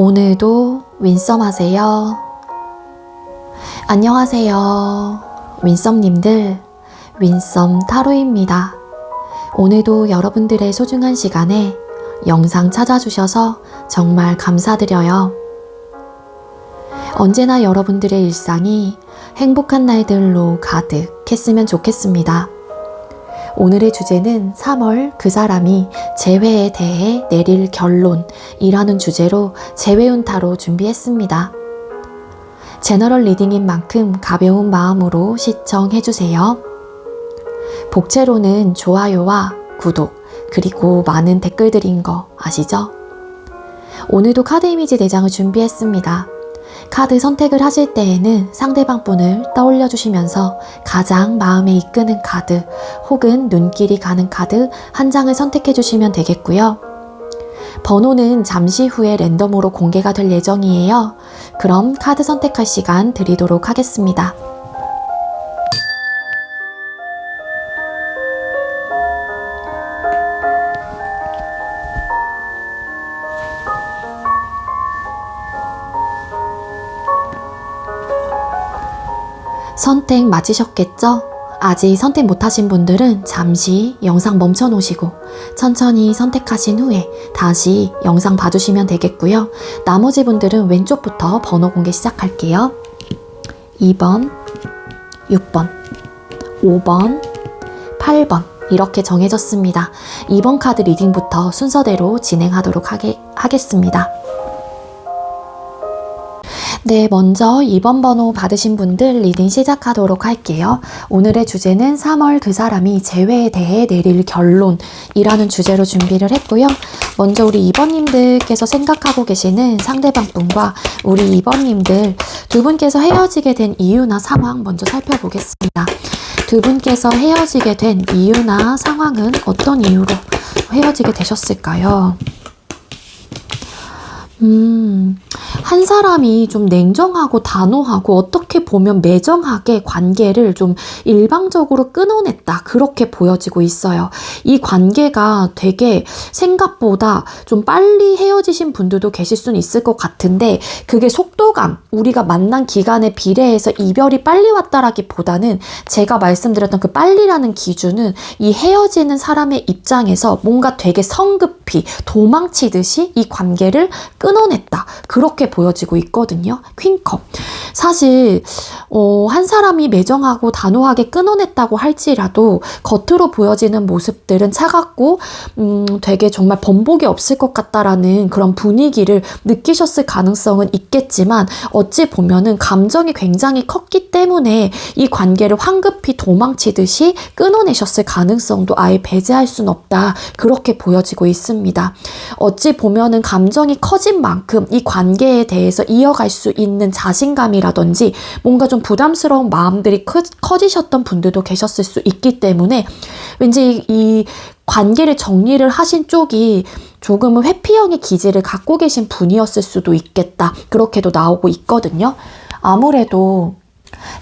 오늘도 윈썸 하세요. 안녕하세요. 윈썸님들, 윈썸 타로입니다. 오늘도 여러분들의 소중한 시간에 영상 찾아주셔서 정말 감사드려요. 언제나 여러분들의 일상이 행복한 날들로 가득했으면 좋겠습니다. 오늘의 주제는 3월 그 사람이 재회에 대해 내릴 결론이라는 주제로 재회운 타로 준비했습니다. 제너럴 리딩인 만큼 가벼운 마음으로 시청해주세요. 복채로는 좋아요와 구독, 그리고 많은 댓글들인 거 아시죠? 오늘도 카드 이미지 4장을 준비했습니다. 카드 선택을 하실 때에는 상대방 분을 떠올려 주시면서 가장 마음에 이끄는 카드 혹은 눈길이 가는 카드 한 장을 선택해 주시면 되겠고요. 번호는 잠시 후에 랜덤으로 공개가 될 예정이에요. 그럼 카드 선택할 시간 드리도록 하겠습니다. 선택 맞으셨겠죠? 아직 선택 못하신 분들은 잠시 영상 멈춰 놓으시고 천천히 선택하신 후에 다시 영상 봐주시면 되겠고요. 나머지 분들은 왼쪽부터 번호 공개 시작할게요. 2번, 6번, 5번, 8번 이렇게 정해졌습니다. 2번 카드 리딩부터 순서대로 진행하도록 하겠습니다. 네, 먼저 2번 번호 받으신 분들 리딩 시작하도록 할게요. 오늘의 주제는 3월 그 사람이 재회에 대해 내릴 결론이라는 주제로 준비를 했고요. 먼저 우리 2번님들께서 생각하고 계시는 상대방 분과 우리 2번님들 두 분께서 헤어지게 된 이유나 상황 먼저 살펴보겠습니다. 두 분께서 헤어지게 된 이유나 상황은 어떤 이유로 헤어지게 되셨을까요? 한 사람이 좀 냉정하고 단호하고 어떻게 보면 매정하게 관계를 좀 일방적으로 끊어냈다. 그렇게 보여지고 있어요. 이 관계가 되게 생각보다 좀 빨리 헤어지신 분들도 계실 수는 있을 것 같은데 그게 속도감, 우리가 만난 기간에 비례해서 이별이 빨리 왔다라기보다는 제가 말씀드렸던 그 빨리라는 기준은 이 헤어지는 사람의 입장에서 뭔가 되게 성급히 도망치듯이 이 관계를 끊어냈다. 그렇게 보여지고 있거든요. 퀸컵. 사실 한 사람이 매정하고 단호하게 끊어냈다고 할지라도 겉으로 보여지는 모습들은 차갑고 되게 정말 번복이 없을 것 같다라는 그런 분위기를 느끼셨을 가능성은 있겠지만 어찌 보면은 감정이 굉장히 컸기 때문에 이 관계를 황급히 도망치듯이 끊어내셨을 가능성도 아예 배제할 수는 없다. 그렇게 보여지고 있습니다. 어찌 보면은 감정이 커진 만큼 이 관계에 대해서 이어갈 수 있는 자신감이라든지 뭔가 좀 부담스러운 마음들이 커지셨던 분들도 계셨을 수 있기 때문에 왠지 이 관계를 정리를 하신 쪽이 조금은 회피형의 기질을 갖고 계신 분이었을 수도 있겠다. 그렇게도 나오고 있거든요. 아무래도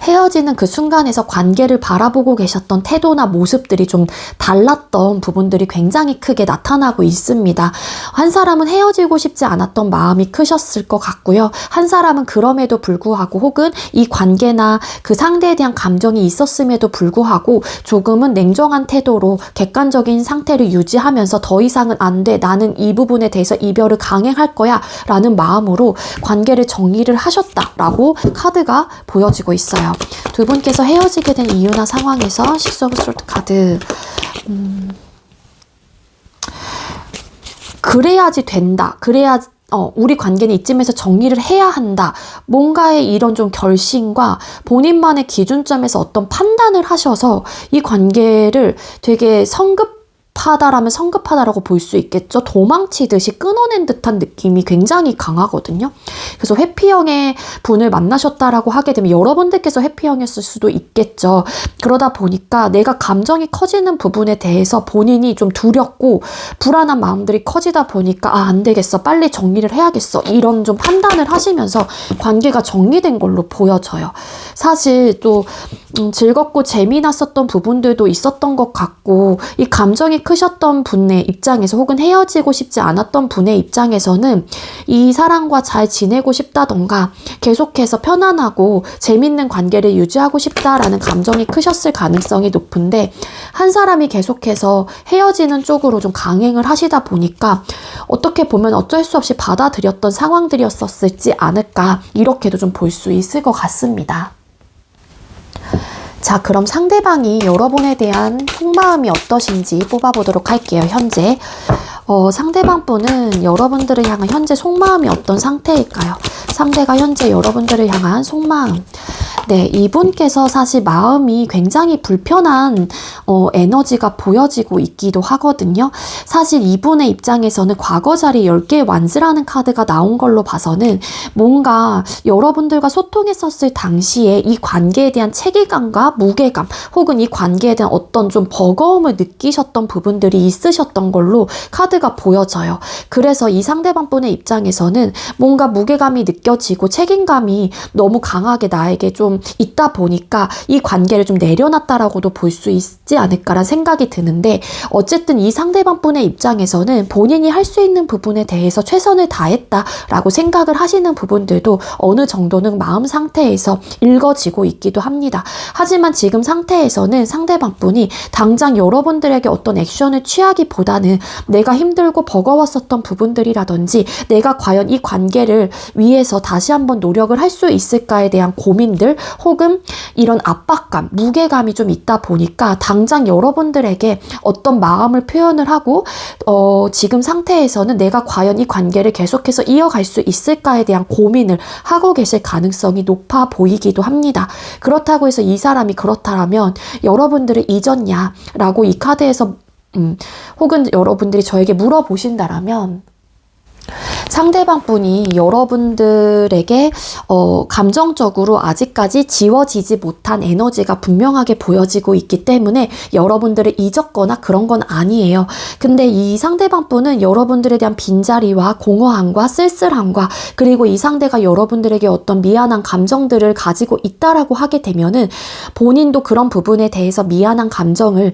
헤어지는 그 순간에서 관계를 바라보고 계셨던 태도나 모습들이 좀 달랐던 부분들이 굉장히 크게 나타나고 있습니다. 한 사람은 헤어지고 싶지 않았던 마음이 크셨을 것 같고요. 한 사람은 그럼에도 불구하고 혹은 이 관계나 그 상대에 대한 감정이 있었음에도 불구하고 조금은 냉정한 태도로 객관적인 상태를 유지하면서 더 이상은 안 돼. 나는 이 부분에 대해서 이별을 강행할 거야. 라는 마음으로 관계를 정리를 하셨다라고 카드가 보여지고 있어요. 두 분께서 헤어지게 된 이유나 상황에서 식스 오브 소드 카드 그래야지 된다. 우리 관계는 이쯤에서 정리를 해야 한다. 뭔가의 이런 좀 결심과 본인만의 기준점에서 어떤 판단을 하셔서 이 관계를 되게 성급하다라면 성급하다라고 볼 수 있겠죠. 도망치듯이 끊어낸 듯한 느낌이 굉장히 강하거든요. 그래서 회피형의 분을 만나셨다라고 하게 되면 여러분들께서 회피형이었을 수도 있겠죠. 그러다 보니까 내가 감정이 커지는 부분에 대해서 본인이 좀 두렵고 불안한 마음들이 커지다 보니까 안 되겠어. 빨리 정리를 해야겠어. 이런 좀 판단을 하시면서 관계가 정리된 걸로 보여져요. 사실 또 즐겁고 재미났었던 부분들도 있었던 것 같고, 이 감정이 크셨던 분의 입장에서 혹은 헤어지고 싶지 않았던 분의 입장에서는 이 사람과 잘 지내고 싶다던가 계속해서 편안하고 재밌는 관계를 유지하고 싶다라는 감정이 크셨을 가능성이 높은데, 한 사람이 계속해서 헤어지는 쪽으로 좀 강행을 하시다 보니까 어떻게 보면 어쩔 수 없이 받아들였던 상황들이었었지 않을까, 이렇게도 좀 볼 수 있을 것 같습니다. 자, 그럼 상대방이 여러분에 대한 속마음이 어떠신지 뽑아보도록 할게요. 현재 상대방 분은 여러분들을 향한 현재 속마음이 어떤 상태일까요? 상대가 현재 여러분들을 향한 속마음. 네, 이분께서 사실 마음이 굉장히 불편한 에너지가 보여지고 있기도 하거든요. 사실 이분의 입장에서는 과거 자리 10개의 완즈라는 카드가 나온 걸로 봐서는 뭔가 여러분들과 소통했었을 당시에 이 관계에 대한 책임감과 무게감, 혹은 이 관계에 대한 어떤 좀 버거움을 느끼셨던 부분들이 있으셨던 걸로 카드가 보여져요. 그래서 이 상대방 분의 입장에서는 뭔가 무게감이 느껴지고 책임감이 너무 강하게 나에게 좀 있다 보니까 이 관계를 좀 내려놨다라고도 볼 수 있지 않을까라는 생각이 드는데, 어쨌든 이 상대방 분의 입장에서는 본인이 할 수 있는 부분에 대해서 최선을 다했다라고 생각을 하시는 부분들도 어느 정도는 마음 상태에서 읽어지고 있기도 합니다. 하지만 지금 상태에서는 상대방 분이 당장 여러분들에게 어떤 액션을 취하기보다는 내가 힘들고 버거웠었던 부분들이라든지 내가 과연 이 관계를 위해서 다시 한번 노력을 할 수 있을까에 대한 고민들, 혹은 이런 압박감, 무게감이 좀 있다 보니까 당장 여러분들에게 어떤 마음을 표현을 하고 지금 상태에서는 내가 과연 이 관계를 계속해서 이어갈 수 있을까에 대한 고민을 하고 계실 가능성이 높아 보이기도 합니다. 그렇다고 해서 이 사람이 그렇다면 여러분들을 잊었냐 라고 이 카드에서 혹은 여러분들이 저에게 물어보신다라면, 상대방 분이 여러분들에게 감정적으로 아직까지 지워지지 못한 에너지가 분명하게 보여지고 있기 때문에 여러분들을 잊었거나 그런 건 아니에요. 근데 이 상대방 분은 여러분들에 대한 빈자리와 공허함과 쓸쓸함과, 그리고 이 상대가 여러분들에게 어떤 미안한 감정들을 가지고 있다라고 하게 되면은 본인도 그런 부분에 대해서 미안한 감정을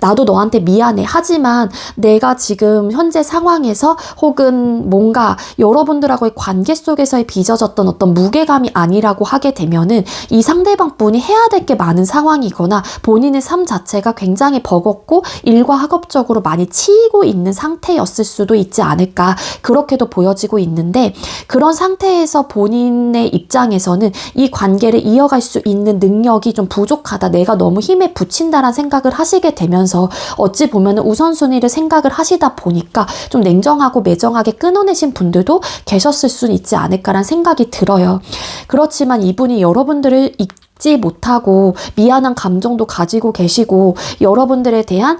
나도 너한테 미안해. 하지만 내가 지금 현재 상황에서 혹은 뭔가 여러분들하고의 관계 속에서의 빚어졌던 어떤 무게감이 아니라고 하게 되면은 이 상대방 분이 해야 될 게 많은 상황이거나 본인의 삶 자체가 굉장히 버겁고 일과 학업적으로 많이 치이고 있는 상태였을 수도 있지 않을까, 그렇게도 보여지고 있는데, 그런 상태에서 본인의 입장에서는 이 관계를 이어갈 수 있는 능력이 좀 부족하다, 내가 너무 힘에 부친다라는 생각을 하시게 되면서 어찌 보면 우선순위를 생각을 하시다 보니까 좀 냉정하고 매정하게 끊어내신 분들도 계셨을 수 있지 않을까라는 생각이 들어요. 그렇지만 이분이 여러분들을 잊지 못하고 미안한 감정도 가지고 계시고 여러분들에 대한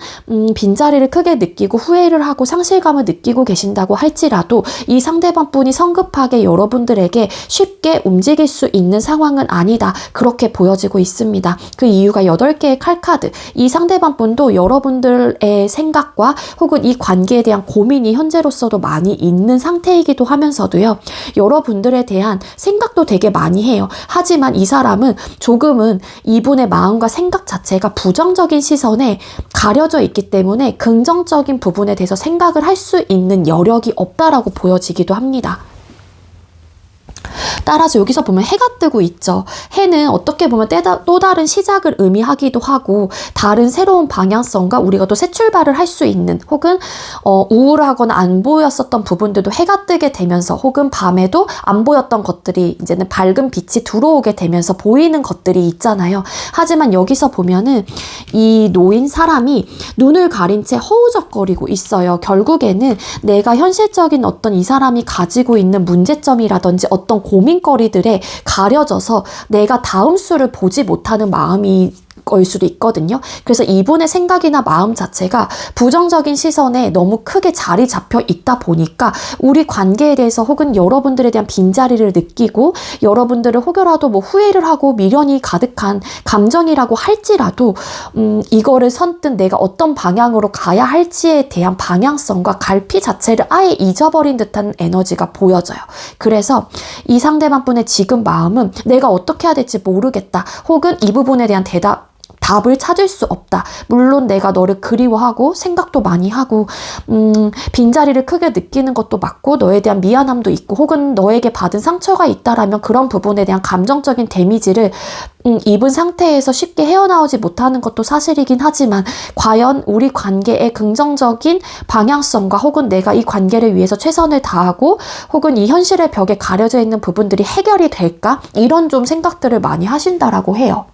빈자리를 크게 느끼고 후회를 하고 상실감을 느끼고 계신다고 할지라도 이 상대방 분이 성급하게 여러분들에게 쉽게 움직일 수 있는 상황은 아니다, 그렇게 보여지고 있습니다. 그 이유가 8개의 칼카드, 이 상대방 분도 여러분들의 생각과 혹은 이 관계에 대한 고민이 현재로서도 많이 있는 상태이기도 하면서도요, 여러분들에 대한 생각도 되게 많이 해요. 하지만 이 사람은 조금은 이분의 마음과 생각 자체가 부정적인 시선에 가려져 있기 때문에 긍정적인 부분에 대해서 생각을 할 수 있는 여력이 없다라고 보여지기도 합니다. 따라서 여기서 보면 해가 뜨고 있죠. 해는 어떻게 보면 또 다른 시작을 의미하기도 하고, 다른 새로운 방향성과 우리가 또 새 출발을 할 수 있는, 혹은 우울하거나 안 보였었던 부분들도 해가 뜨게 되면서, 혹은 밤에도 안 보였던 것들이 이제는 밝은 빛이 들어오게 되면서 보이는 것들이 있잖아요. 하지만 여기서 보면은 이 노인 사람이 눈을 가린 채 허우적거리고 있어요. 결국에는 내가 현실적인 어떤 이 사람이 가지고 있는 문제점이라든지 어떤 고민거리들에 가려져서 내가 다음 수를 보지 못하는 마음이 걸 수도 있거든요. 그래서 이분의 생각이나 마음 자체가 부정적인 시선에 너무 크게 자리 잡혀 있다 보니까 우리 관계에 대해서 혹은 여러분들에 대한 빈자리를 느끼고 여러분들을 혹여라도 뭐 후회를 하고 미련이 가득한 감정이라고 할지라도 이거를 선뜻 내가 어떤 방향으로 가야 할지에 대한 방향성과 갈피 자체를 아예 잊어버린 듯한 에너지가 보여져요. 그래서 이 상대방분의 지금 마음은 내가 어떻게 해야 될지 모르겠다. 혹은 이 부분에 대한 답을 찾을 수 없다. 물론 내가 너를 그리워하고 생각도 많이 하고 빈자리를 크게 느끼는 것도 맞고 너에 대한 미안함도 있고 혹은 너에게 받은 상처가 있다라면 그런 부분에 대한 감정적인 데미지를 입은 상태에서 쉽게 헤어나오지 못하는 것도 사실이긴 하지만 과연 우리 관계의 긍정적인 방향성과 혹은 내가 이 관계를 위해서 최선을 다하고 혹은 이 현실의 벽에 가려져 있는 부분들이 해결이 될까? 이런 좀 생각들을 많이 하신다라고 해요.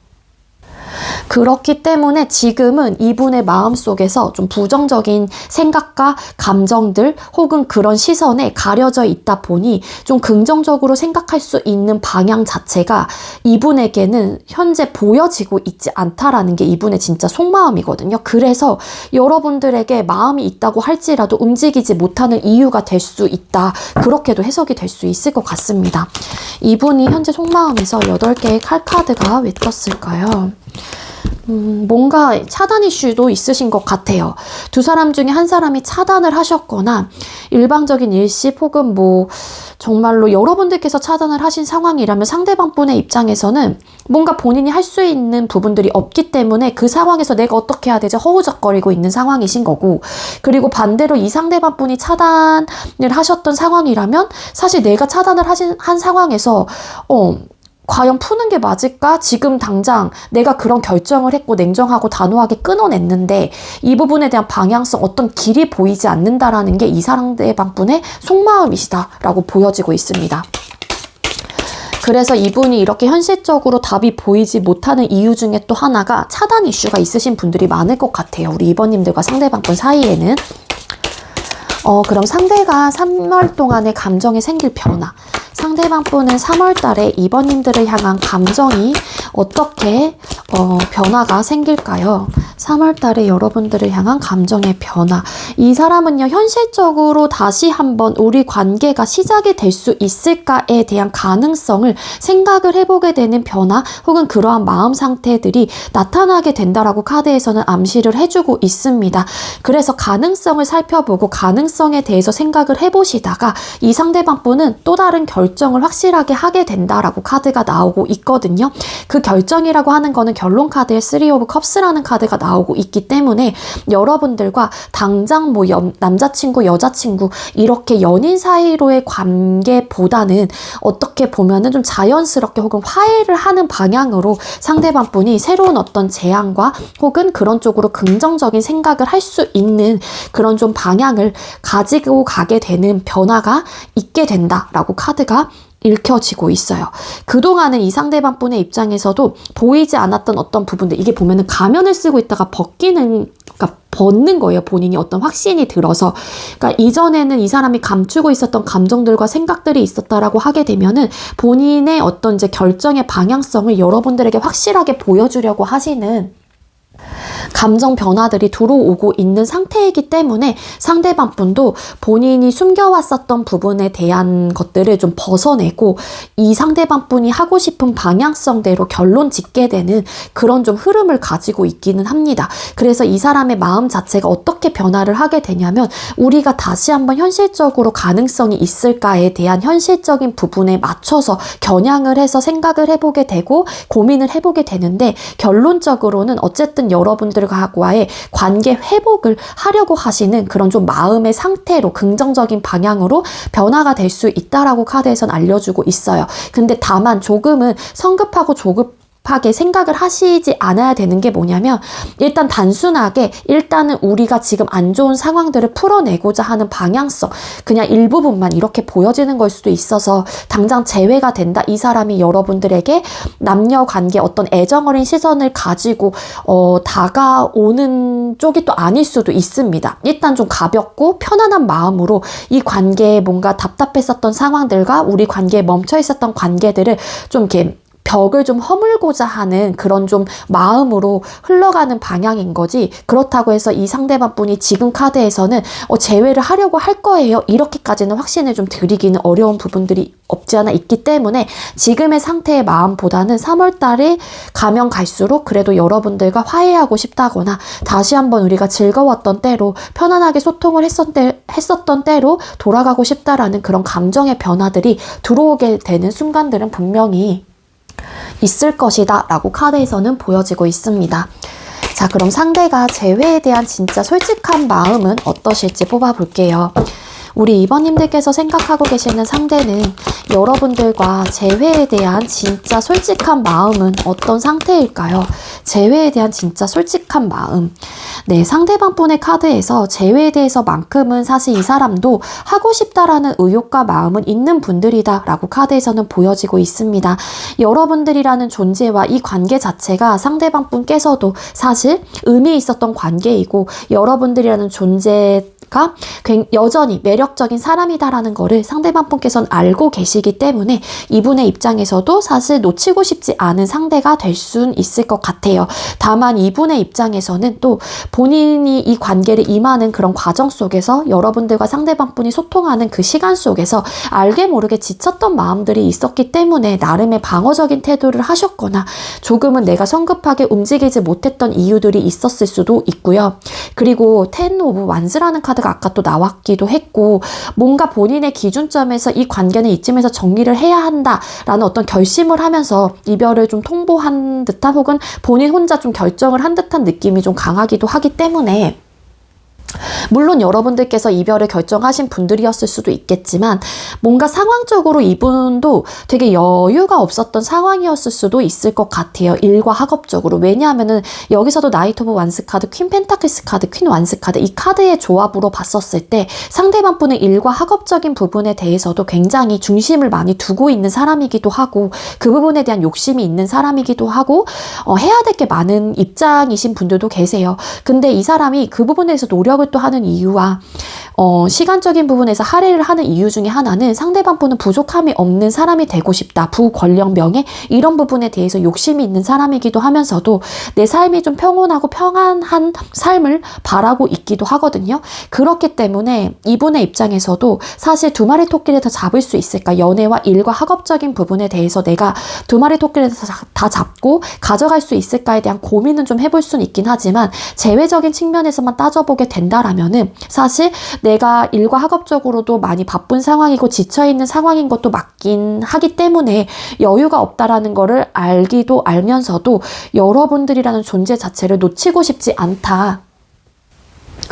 그렇기 때문에 지금은 이분의 마음속에서 좀 부정적인 생각과 감정들 혹은 그런 시선에 가려져 있다 보니 좀 긍정적으로 생각할 수 있는 방향 자체가 이분에게는 현재 보여지고 있지 않다라는 게 이분의 진짜 속마음이거든요. 그래서 여러분들에게 마음이 있다고 할지라도 움직이지 못하는 이유가 될 수 있다. 그렇게도 해석이 될 수 있을 것 같습니다. 이분이 현재 속마음에서 8개의 칼카드가 왜 떴을까요? 뭔가 차단 이슈도 있으신 것 같아요. 두 사람 중에 한 사람이 차단을 하셨거나 일방적인 일십 혹은 뭐 정말로 여러분들께서 차단을 하신 상황이라면 상대방 분의 입장에서는 뭔가 본인이 할 수 있는 부분들이 없기 때문에 그 상황에서 내가 어떻게 해야 되지 허우적거리고 있는 상황이신 거고, 그리고 반대로 이 상대방 분이 차단을 하셨던 상황이라면 사실 내가 차단을 한 상황에서 과연 푸는 게 맞을까? 지금 당장 내가 그런 결정을 했고 냉정하고 단호하게 끊어냈는데 이 부분에 대한 방향성, 어떤 길이 보이지 않는다라는 게 이 상대방분의 속마음이시다라고 보여지고 있습니다. 그래서 이분이 이렇게 현실적으로 답이 보이지 못하는 이유 중에 또 하나가 차단 이슈가 있으신 분들이 많을 것 같아요. 우리 2번님들과 상대방분 사이에는. 그럼 상대가 3월 동안의 감정에 생길 변화. 상대방 분은 3월 달에 2번님들을 향한 감정이 어떻게 변화가 생길까요? 3월 달에 여러분들을 향한 감정의 변화. 이 사람은요, 현실적으로 다시 한번 우리 관계가 시작이 될 수 있을까에 대한 가능성을 생각을 해보게 되는 변화 혹은 그러한 마음 상태들이 나타나게 된다라고 카드에서는 암시를 해주고 있습니다. 그래서 가능성을 살펴보고 가능성에 대해서 생각을 해보시다가 이 상대방 분은 또 다른 결정을 확실하게 하게 된다라고 카드가 나오고 있거든요. 그 결정이라고 하는 거는 결론 카드에 3 오브 컵스라는 카드가 나오고 있기 때문에 여러분들과 당장 뭐 남자친구, 여자친구 이렇게 연인 사이로의 관계보다는 어떻게 보면은 좀 자연스럽게 혹은 화해를 하는 방향으로 상대방 분이 새로운 어떤 제안과 혹은 그런 쪽으로 긍정적인 생각을 할 수 있는 그런 좀 방향을 가지고 가게 되는 변화가 있게 된다라고 카드가 읽혀지고 있어요. 그동안은 이 상대방 분의 입장에서도 보이지 않았던 어떤 부분들, 이게 보면은 가면을 쓰고 있다가 그러니까 벗는 거예요. 본인이 어떤 확신이 들어서. 그러니까 이전에는 이 사람이 감추고 있었던 감정들과 생각들이 있었다라고 하게 되면은 본인의 어떤 이제 결정의 방향성을 여러분들에게 확실하게 보여주려고 하시는 감정 변화들이 들어오고 있는 상태이기 때문에 상대방 분도 본인이 숨겨왔었던 부분에 대한 것들을 좀 벗어내고 이 상대방 분이 하고 싶은 방향성대로 결론 짓게 되는 그런 좀 흐름을 가지고 있기는 합니다. 그래서 이 사람의 마음 자체가 어떻게 변화를 하게 되냐면 우리가 다시 한번 현실적으로 가능성이 있을까에 대한 현실적인 부분에 맞춰서 겨냥을 해서 생각을 해보게 되고 고민을 해보게 되는데 결론적으로는 어쨌든 여러분들과의 관계 회복을 하려고 하시는 그런 좀 마음의 상태로 긍정적인 방향으로 변화가 될 수 있다라고 카드에선 알려주고 있어요. 근데 다만 조금은 성급하고 조급하게 생각을 하시지 않아야 되는 게 뭐냐면 일단 단순하게 일단은 우리가 지금 안 좋은 상황들을 풀어내고자 하는 방향성 그냥 일부분만 이렇게 보여지는 걸 수도 있어서 당장 재회가 된다. 이 사람이 여러분들에게 남녀 관계 어떤 애정어린 시선을 가지고 다가오는 쪽이 또 아닐 수도 있습니다. 일단 좀 가볍고 편안한 마음으로 이 관계에 뭔가 답답했었던 상황들과 우리 관계에 멈춰 있었던 관계들을 좀 이렇게 벽을 좀 허물고자 하는 그런 좀 마음으로 흘러가는 방향인 거지, 그렇다고 해서 이 상대방 분이 지금 카드에서는 재회를 하려고 할 거예요, 이렇게까지는 확신을 좀 드리기는 어려운 부분들이 없지 않아 있기 때문에 지금의 상태의 마음보다는 3월 달에 가면 갈수록 그래도 여러분들과 화해하고 싶다거나 다시 한번 우리가 즐거웠던 때로 편안하게 소통을 했었던 때로 돌아가고 싶다라는 그런 감정의 변화들이 들어오게 되는 순간들은 분명히 있을 것이다 라고 카드에서는 보여지고 있습니다. 자, 그럼 상대가 재회에 대한 진짜 솔직한 마음은 어떠실지 뽑아볼게요. 우리 2번님들께서 생각하고 계시는 상대는 여러분들과 재회에 대한 진짜 솔직한 마음은 어떤 상태일까요? 재회에 대한 진짜 솔직한 마음. 네, 상대방 분의 카드에서 재회에 대해서만큼은 사실 이 사람도 하고 싶다라는 의욕과 마음은 있는 분들이다 라고 카드에서는 보여지고 있습니다. 여러분들이라는 존재와 이 관계 자체가 상대방 분께서도 사실 의미 있었던 관계이고, 여러분들이라는 존재가 여전히 매력적인 사람이다라는 거를 상대방 분께서는 알고 계시기 때문에 이분의 입장에서도 사실 놓치고 싶지 않은 상대가 될 수는 있을 것 같아요. 다만 이분의 입장에서는 또 본인이 이 관계를 임하는 그런 과정 속에서 여러분들과 상대방 분이 소통하는 그 시간 속에서 알게 모르게 지쳤던 마음들이 있었기 때문에 나름의 방어적인 태도를 하셨거나 조금은 내가 성급하게 움직이지 못했던 이유들이 있었을 수도 있고요. 그리고 10 오브 완스라는 카드가 아까 또 나왔기도 했고, 뭔가 본인의 기준점에서 이 관계는 이쯤에서 정리를 해야 한다라는 어떤 결심을 하면서 이별을 좀 통보한 듯한, 혹은 본인 혼자 좀 결정을 한 듯한 느낌이 좀 강하기도 하기 때문에, 물론 여러분들께서 이별을 결정하신 분들이었을 수도 있겠지만 뭔가 상황적으로 이분도 되게 여유가 없었던 상황이었을 수도 있을 것 같아요. 일과 학업적으로. 왜냐하면은 여기서도 나이트 오브 완스 카드, 퀸 펜타클스 카드, 퀸 완스 카드, 이 카드의 조합으로 봤었을 때 상대방 분은 일과 학업적인 부분에 대해서도 굉장히 중심을 많이 두고 있는 사람이기도 하고, 그 부분에 대한 욕심이 있는 사람이기도 하고, 해야 될 게 많은 입장이신 분들도 계세요. 근데 이 사람이 그 부분에 대해서 노력을 또 하는 이유와 시간적인 부분에서 할애를 하는 이유 중에 하나는 상대방 분은 부족함이 없는 사람이 되고 싶다, 부권력 명예 이런 부분에 대해서 욕심이 있는 사람이기도 하면서도 내 삶이 좀 평온하고 평안한 삶을 바라고 있기도 하거든요. 그렇기 때문에 이분의 입장에서도 사실 두 마리 토끼를 다 잡을 수 있을까, 연애와 일과 학업적인 부분에 대해서 내가 두 마리 토끼를 다 잡고 가져갈 수 있을까에 대한 고민은 좀 해볼 수는 있긴 하지만, 재회적인 측면에서만 따져보게 된다라면은 사실 내가 일과 학업적으로도 많이 바쁜 상황이고 지쳐있는 상황인 것도 맞긴 하기 때문에 여유가 없다라는 거를 알기도 알면서도 여러분들이라는 존재 자체를 놓치고 싶지 않다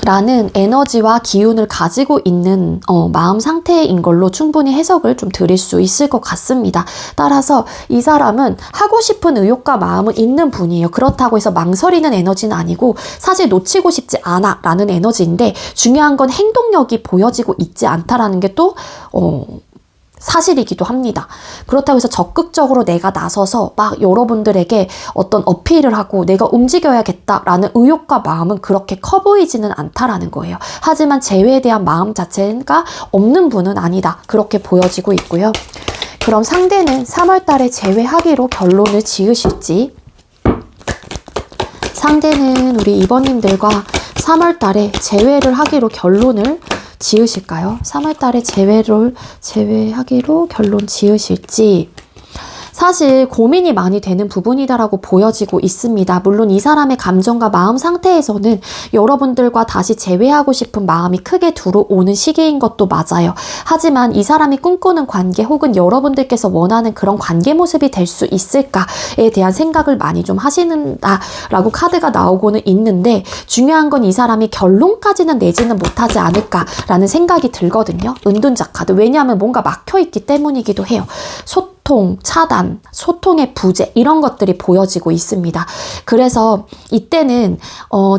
라는 에너지와 기운을 가지고 있는 마음 상태인 걸로 충분히 해석을 좀 드릴 수 있을 것 같습니다. 따라서 이 사람은 하고 싶은 의욕과 마음은 있는 분이에요. 그렇다고 해서 망설이는 에너지는 아니고 사실 놓치고 싶지 않아 라는 에너지인데, 중요한 건 행동력이 보여지고 있지 않다라는 게 또 사실이기도 합니다. 그렇다고 해서 적극적으로 내가 나서서 막 여러분들에게 어떤 어필을 하고 내가 움직여야겠다라는 의욕과 마음은 그렇게 커 보이지는 않다라는 거예요. 하지만 재회에 대한 마음 자체가 없는 분은 아니다, 그렇게 보여지고 있고요. 그럼 상대는 3월 달에 재회하기로 결론을 지으실지, 상대는 우리 2번님들과 3월 달에 재회를 하기로 결론을 지으실까요? 3월 달에 재회하기로 결론 지으실지, 사실 고민이 많이 되는 부분이다라고 보여지고 있습니다. 물론 이 사람의 감정과 마음 상태에서는 여러분들과 다시 재회하고 싶은 마음이 크게 들어오는 시기인 것도 맞아요. 하지만 이 사람이 꿈꾸는 관계, 혹은 여러분들께서 원하는 그런 관계 모습이 될 수 있을까에 대한 생각을 많이 좀 하시는다라고 카드가 나오고는 있는데, 중요한 건 이 사람이 결론까지는 내지는 못하지 않을까라는 생각이 들거든요. 은둔자 카드. 왜냐하면 뭔가 막혀있기 때문이기도 해요. 소통, 차단, 소통의 부재 이런 것들이 보여지고 있습니다. 그래서 이때는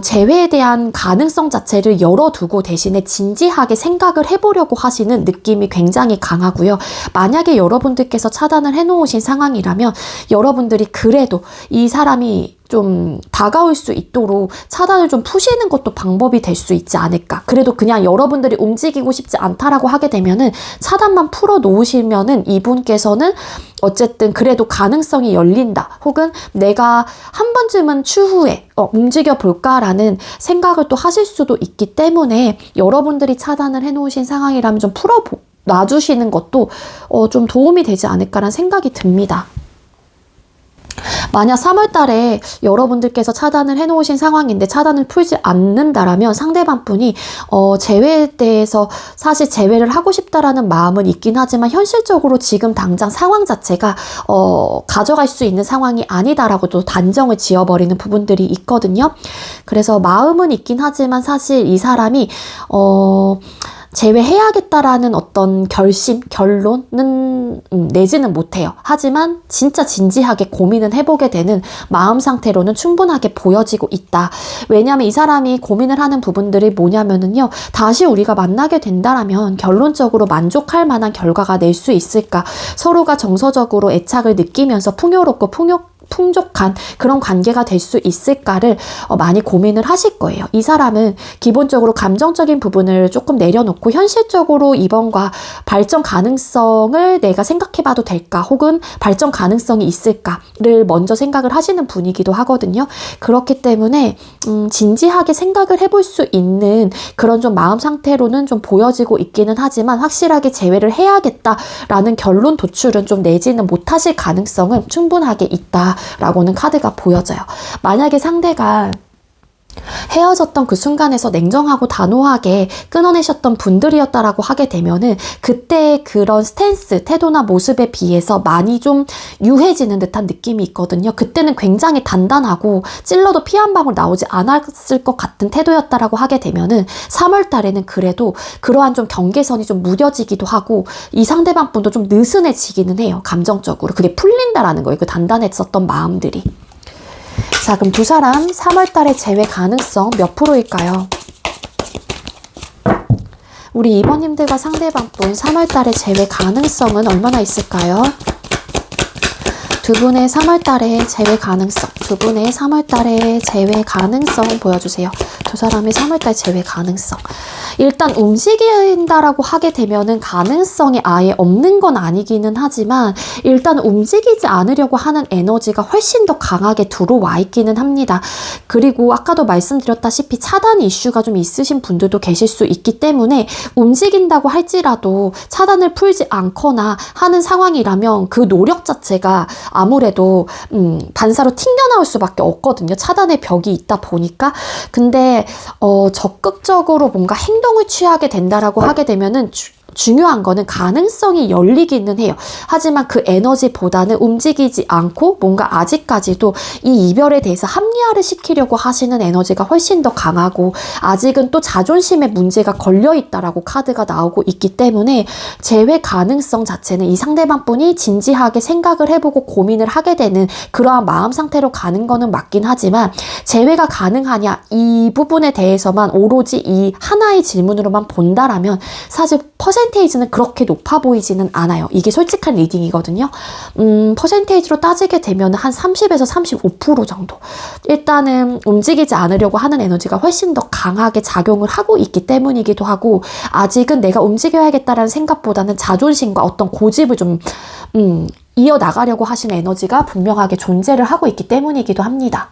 재회에 대한 가능성 자체를 열어두고 대신에 진지하게 생각을 해보려고 하시는 느낌이 굉장히 강하고요. 만약에 여러분들께서 차단을 해놓으신 상황이라면 여러분들이 그래도 이 사람이 좀 다가올 수 있도록 차단을 좀 푸시는 것도 방법이 될 수 있지 않을까. 그래도 그냥 여러분들이 움직이고 싶지 않다라고 하게 되면은 차단만 풀어 놓으시면은 이분께서는 어쨌든 그래도 가능성이 열린다. 혹은 내가 한 번쯤은 추후에 움직여 볼까라는 생각을 또 하실 수도 있기 때문에 여러분들이 차단을 해놓으신 상황이라면 좀 풀어 놔주시는 것도 좀 도움이 되지 않을까라는 생각이 듭니다. 만약 3월 달에 여러분들께서 차단을 해놓으신 상황인데 차단을 풀지 않는다라면 상대방 분이 재회에 대해서 사실 재회를 하고 싶다라는 마음은 있긴 하지만 현실적으로 지금 당장 상황 자체가 가져갈 수 있는 상황이 아니다라고 또 단정을 지어버리는 부분들이 있거든요. 그래서 마음은 있긴 하지만 사실 이 사람이 제외해야겠다라는 어떤 결론은 내지는 못해요. 하지만 진짜 진지하게 고민은 해보게 되는 마음 상태로는 충분하게 보여지고 있다. 왜냐하면 이 사람이 고민을 하는 부분들이 뭐냐면은요. 다시 우리가 만나게 된다라면 결론적으로 만족할 만한 결과가 낼 수 있을까? 서로가 정서적으로 애착을 느끼면서 풍요롭고 풍족한 그런 관계가 될 수 있을까를 많이 고민을 하실 거예요. 이 사람은 기본적으로 감정적인 부분을 조금 내려놓고 현실적으로 이번과 발전 가능성을 내가 생각해봐도 될까 혹은 발전 가능성이 있을까를 먼저 생각을 하시는 분이기도 하거든요. 그렇기 때문에 진지하게 생각을 해볼 수 있는 그런 좀 마음 상태로는 좀 보여지고 있기는 하지만 확실하게 제외를 해야겠다라는 결론 도출은 좀 내지는 못하실 가능성은 충분하게 있다 라고는 카드가 보여져요. 만약에 상대가 헤어졌던 그 순간에서 냉정하고 단호하게 끊어내셨던 분들이었다라고 하게 되면은 그때의 그런 스탠스, 태도나 모습에 비해서 많이 좀 유해지는 듯한 느낌이 있거든요. 그때는 굉장히 단단하고 찔러도 피 한 방울 나오지 않았을 것 같은 태도였다라고 하게 되면은 3월 달에는 그래도 그러한 좀 경계선이 좀 무뎌지기도 하고 이 상대방 분도 좀 느슨해지기는 해요. 감정적으로. 그게 풀린다라는 거예요. 그 단단했었던 마음들이. 자, 그럼 두 사람 3월 달에 재회 가능성 몇 프로일까요? 우리 2번님들과 상대방 분 3월 달에 재회 가능성은 얼마나 있을까요? 두 분의 3월 달에 재회 가능성, 두 분의 3월 달에 재회 가능성 보여주세요. 두 사람의 3월 달 재회 가능성. 일단 움직인다라고 하게 되면은 가능성이 아예 없는 건 아니기는 하지만 일단 움직이지 않으려고 하는 에너지가 훨씬 더 강하게 들어와 있기는 합니다. 그리고 아까도 말씀드렸다시피 차단 이슈가 좀 있으신 분들도 계실 수 있기 때문에 움직인다고 할지라도 차단을 풀지 않거나 하는 상황이라면 그 노력 자체가 아무래도 반사로 튕겨나올 수밖에 없거든요. 차단의 벽이 있다 보니까. 근데 적극적으로 뭔가 행동을 취하게 된다라고 하게 되면은 중요한 거는 가능성이 열리기는 해요. 하지만 그 에너지보다는 움직이지 않고 뭔가 아직까지도 이 이별에 대해서 합리화를 시키려고 하시는 에너지가 훨씬 더 강하고 아직은 또 자존심에 문제가 걸려있다라고 카드가 나오고 있기 때문에 재회 가능성 자체는 이 상대방 분이 진지하게 생각을 해보고 고민을 하게 되는 그러한 마음 상태로 가는 거는 맞긴 하지만 재회가 가능하냐 이 부분에 대해서만 오로지 이 하나의 질문으로만 본다라면 사실 퍼센테이지는 그렇게 높아 보이지는 않아요. 이게 솔직한 리딩이거든요. 퍼센테이지로 따지게 되면 한 30에서 35% 정도. 일단은 움직이지 않으려고 하는 에너지가 훨씬 더 강하게 작용을 하고 있기 때문이기도 하고 아직은 내가 움직여야겠다라는 생각보다는 자존심과 어떤 고집을 좀 이어나가려고 하시는 에너지가 분명하게 존재를 하고 있기 때문이기도 합니다.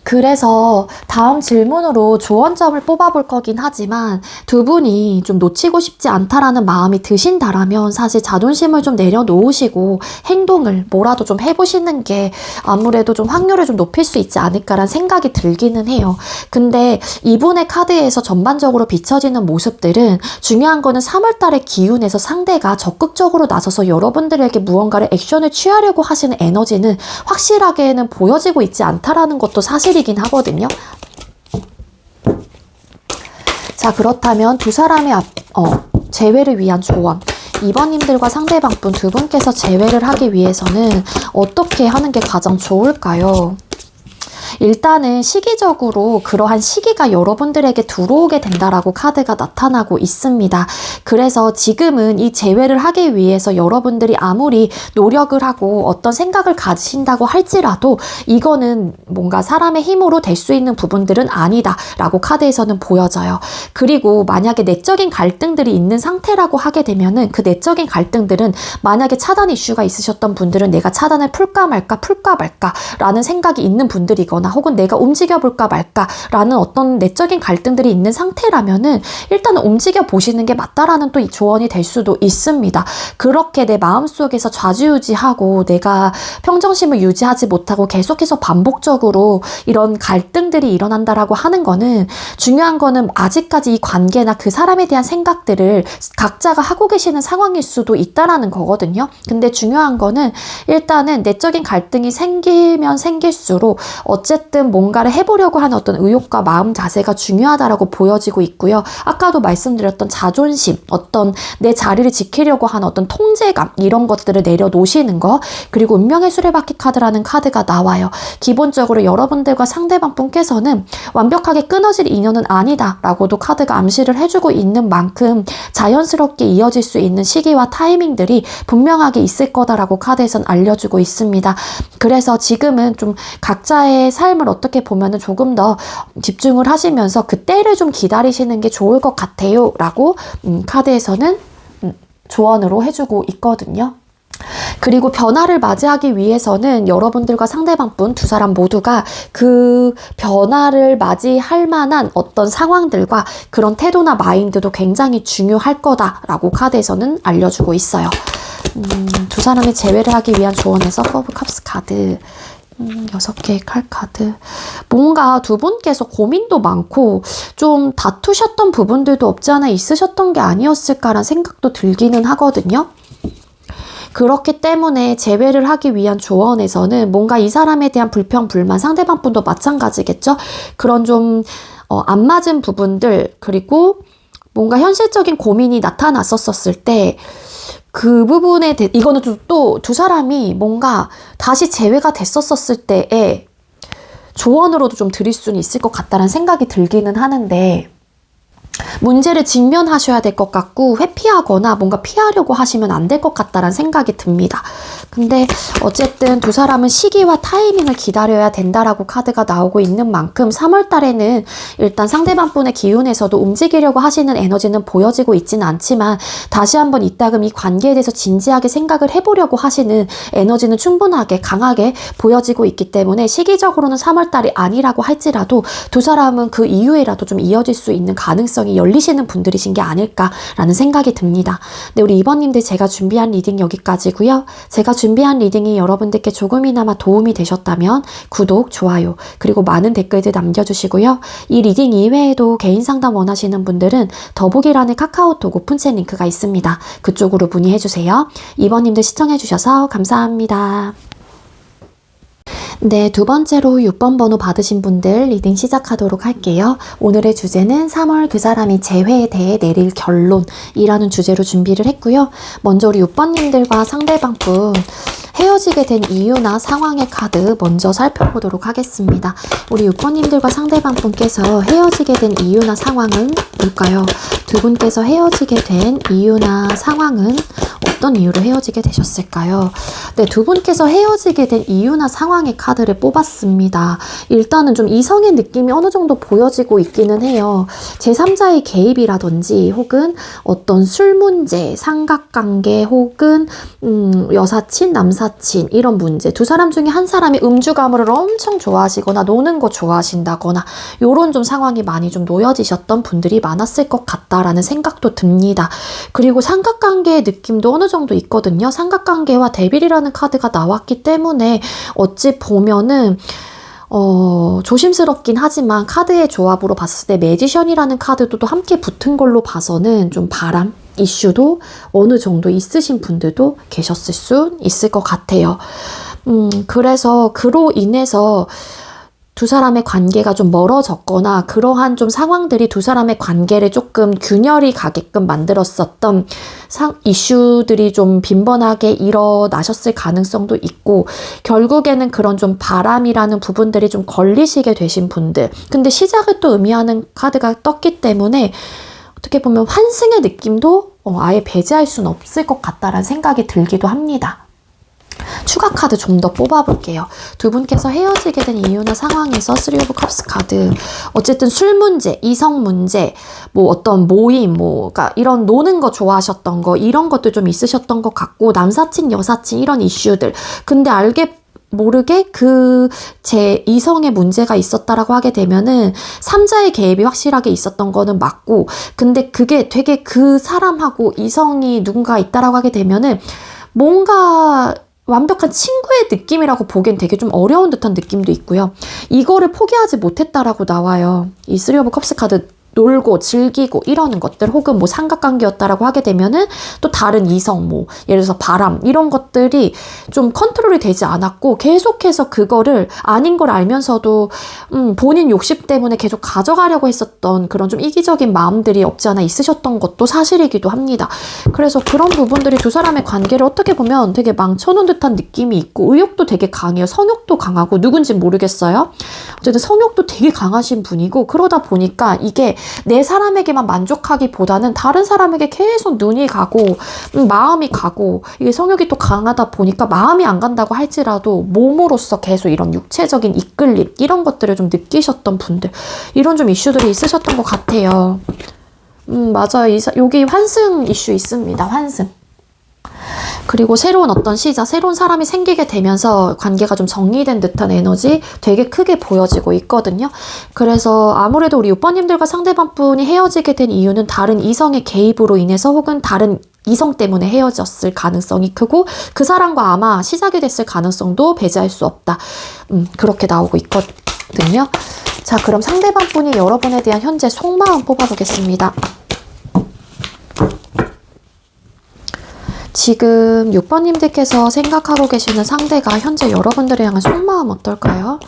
그래서 다음 질문으로 조언점을 뽑아볼 거긴 하지만 두 분이 좀 놓치고 싶지 않다라는 마음이 드신다라면 사실 자존심을 좀 내려놓으시고 행동을 뭐라도 좀 해보시는 게 아무래도 좀 확률을 좀 높일 수 있지 않을까라는 생각이 들기는 해요. 근데 이분의 카드에서 전반적으로 비춰지는 모습들은 중요한 거는 3월달의 기운에서 상대가 적극적으로 나서서 여러분들에게 무언가를 액션을 취하려고 하시는 에너지는 확실하게는 보여지고 있지 않다라는 것도 사실 이긴 하거든요. 자, 그렇다면 두 사람의 재회를 위한 조언. 2번님들과 상대방 분 두 분께서 재회를 하기 위해서는 어떻게 하는 게 가장 좋을까요? 일단은 시기적으로 그러한 시기가 여러분들에게 들어오게 된다라고 카드가 나타나고 있습니다. 그래서 지금은 이 재회를 하기 위해서 여러분들이 아무리 노력을 하고 어떤 생각을 가지신다고 할지라도 이거는 뭔가 사람의 힘으로 될 수 있는 부분들은 아니다 라고 카드에서는 보여져요. 그리고 만약에 내적인 갈등들이 있는 상태라고 하게 되면은 그 내적인 갈등들은 만약에 차단 이슈가 있으셨던 분들은 내가 차단을 풀까 말까 라는 생각이 있는 분들이거나 혹은 내가 움직여 볼까 말까 라는 어떤 내적인 갈등들이 있는 상태라면은 일단은 움직여 보시는 게 맞다라는 또 조언이 될 수도 있습니다. 그렇게 내 마음속에서 좌지우지하고 내가 평정심을 유지하지 못하고 계속해서 반복적으로 이런 갈등들이 일어난다라고 하는 거는 중요한 거는 아직까지 이 관계나 그 사람에 대한 생각들을 각자가 하고 계시는 상황일 수도 있다라는 거거든요. 근데 중요한 거는 일단은 내적인 갈등이 생기면 생길수록 어쨌든 뭔가를 해보려고 하는 어떤 의욕과 마음 자세가 중요하다라고 보여지고 있고요. 아까도 말씀드렸던 자존심, 어떤 내 자리를 지키려고 하는 어떤 통제감 이런 것들을 내려놓으시는 거, 그리고 운명의 수레바퀴 카드라는 카드가 나와요. 기본적으로 여러분들과 상대방 분께서는 완벽하게 끊어질 인연은 아니다 라고도 카드가 암시를 해주고 있는 만큼 자연스럽게 이어질 수 있는 시기와 타이밍들이 분명하게 있을 거다라고 카드에선 알려주고 있습니다. 그래서 지금은 좀 각자의 삶을 어떻게 보면은 조금 더 집중을 하시면서 그때를 좀 기다리시는 게 좋을 것 같아요 라고 카드에서는 조언으로 해주고 있거든요. 그리고 변화를 맞이하기 위해서는 여러분들과 상대방분 두 사람 모두가 그 변화를 맞이할 만한 어떤 상황들과 그런 태도나 마인드도 굉장히 중요할 거다라고 카드에서는 알려주고 있어요. 두 사람의 재회를 하기 위한 조언에서 4 오브 컵스 카드 6개의 칼 카드. 뭔가 두 분께서 고민도 많고 좀 다투셨던 부분들도 없지 않아 있으셨던 게 아니었을까라는 생각도 들기는 하거든요. 그렇기 때문에 재회를 하기 위한 조언에서는 뭔가 이 사람에 대한 불평, 불만, 상대방 분도 마찬가지겠죠? 그런 좀 안 맞은 부분들, 그리고 뭔가 현실적인 고민이 나타났었을 때 그 부분에 이거는 또 두 사람이 뭔가 다시 재회가 됐었을 때에 조언으로도 좀 드릴 수는 있을 것 같다는 생각이 들기는 하는데, 문제를 직면하셔야 될 것 같고 회피하거나 뭔가 피하려고 하시면 안 될 것 같다는 생각이 듭니다. 근데 어쨌든 두 사람은 시기와 타이밍을 기다려야 된다라고 카드가 나오고 있는 만큼 3월 달에는 일단 상대방 분의 기운에서도 움직이려고 하시는 에너지는 보여지고 있지는 않지만 다시 한번 이따금 이 관계에 대해서 진지하게 생각을 해보려고 하시는 에너지는 충분하게 강하게 보여지고 있기 때문에 시기적으로는 3월 달이 아니라고 할지라도 두 사람은 그 이후에라도 좀 이어질 수 있는 가능성이 열리시는 분들이신 게 아닐까라는 생각이 듭니다. 네, 우리 2번님들 제가 준비한 리딩 여기까지고요. 제가 준비한 리딩이 여러분들께 조금이나마 도움이 되셨다면 구독, 좋아요, 그리고 많은 댓글들 남겨주시고요. 이 리딩 이외에도 개인 상담 원하시는 분들은 더보기란에 카카오톡 오픈챗 링크가 있습니다. 그쪽으로 문의해주세요. 2번님들 시청해주셔서 감사합니다. 네, 두 번째로 6번 번호 받으신 분들 리딩 시작하도록 할게요. 오늘의 주제는 3월 그 사람이 재회에 대해 내릴 결론이라는 주제로 준비를 했고요. 먼저 우리 6번님들과 상대방분 헤어지게 된 이유나 상황의 카드 먼저 살펴보도록 하겠습니다. 우리 6번님들과 상대방분께서 헤어지게 된 이유나 상황은 뭘까요? 두 분께서 헤어지게 된 이유나 상황은 어떤 이유로 헤어지게 되셨을까요? 네, 두 분께서 헤어지게 된 이유나 상황의 카드를 뽑았습니다. 일단은 좀 이성의 느낌이 어느 정도 보여지고 있기는 해요. 제3자의 개입이라든지 혹은 어떤 술 문제, 삼각관계 혹은 여사친, 남사친 이런 문제, 두 사람 중에 한 사람이 음주 가무를 엄청 좋아하시거나 노는 거 좋아하신다거나 요런 좀 상황이 많이 좀 놓여지셨던 분들이 많았을 것 같다라는 생각도 듭니다. 그리고 삼각관계의 느낌도 어느 정도 있거든요. 삼각관계와 데빌이라는 카드가 나왔기 때문에 어찌 보면은 조심스럽긴 하지만 카드의 조합으로 봤을 때 매지션이라는 카드도 또 함께 붙은 걸로 봐서는 좀 바람 이슈도 어느 정도 있으신 분들도 계셨을 수 있을 것 같아요. 그래서 그로 인해서 두 사람의 관계가 좀 멀어졌거나 그러한 좀 상황들이 두 사람의 관계를 조금 균열이 가게끔 만들었었던 이슈들이 좀 빈번하게 일어나셨을 가능성도 있고, 결국에는 그런 좀 바람이라는 부분들이 좀 걸리시게 되신 분들. 근데 시작을 또 의미하는 카드가 떴기 때문에 어떻게 보면 환승의 느낌도 아예 배제할 수는 없을 것 같다라는 생각이 들기도 합니다. 추가 카드 좀 더 뽑아볼게요. 두 분께서 헤어지게 된 이유나 상황에서 3 오브 컵스 카드. 어쨌든 술 문제, 이성 문제, 뭐 어떤 모임, 그러니까 이런 노는 거 좋아하셨던 거, 이런 것도 좀 있으셨던 것 같고, 남사친, 여사친 이런 이슈들. 근데 알게 모르게 제 이성의 문제가 있었다라고 하게 되면은 3자의 개입이 확실하게 있었던 거는 맞고, 근데 그게 되게 그 사람하고 이성이 누군가 있다라고 하게 되면은 뭔가 완벽한 친구의 느낌이라고 보기엔 되게 좀 어려운 듯한 느낌도 있고요. 이거를 포기하지 못했다라고 나와요. 이 3 오브 컵스 카드 놀고 즐기고 이러는 것들, 혹은 뭐 삼각관계였다라고 하게 되면은 또 다른 이성, 뭐 예를 들어서 바람 이런 것들이 좀 컨트롤이 되지 않았고, 계속해서 그거를 아닌 걸 알면서도 본인 욕심 때문에 계속 가져가려고 했었던 그런 좀 이기적인 마음들이 없지 않아 있으셨던 것도 사실이기도 합니다. 그래서 그런 부분들이 두 사람의 관계를 어떻게 보면 되게 망쳐놓은 듯한 느낌이 있고, 의욕도 되게 강해요. 성욕도 강하고, 누군지 모르겠어요. 어쨌든 성욕도 되게 강하신 분이고, 그러다 보니까 이게 내 사람에게만 만족하기보다는 다른 사람에게 계속 눈이 가고 마음이 가고, 이게 성욕이 또 강하다 보니까 마음이 안 간다고 할지라도 몸으로서 계속 이런 육체적인 이끌림 이런 것들을 좀 느끼셨던 분들, 이런 좀 이슈들이 있으셨던 것 같아요. 맞아요. 여기 환승 이슈 있습니다. 환승. 그리고 새로운 어떤 시작, 새로운 사람이 생기게 되면서 관계가 좀 정리된 듯한 에너지 되게 크게 보여지고 있거든요. 그래서 아무래도 우리 6번님들과 상대방분이 헤어지게 된 이유는 다른 이성의 개입으로 인해서, 혹은 다른 이성 때문에 헤어졌을 가능성이 크고, 그 사람과 아마 시작이 됐을 가능성도 배제할 수 없다. 그렇게 나오고 있거든요. 자, 그럼 상대방분이 여러분에 대한 현재 속마음 뽑아보겠습니다. 지금 6번님들께서 생각하고 계시는 상대가 현재 여러분들을 향한 속마음 어떨까요?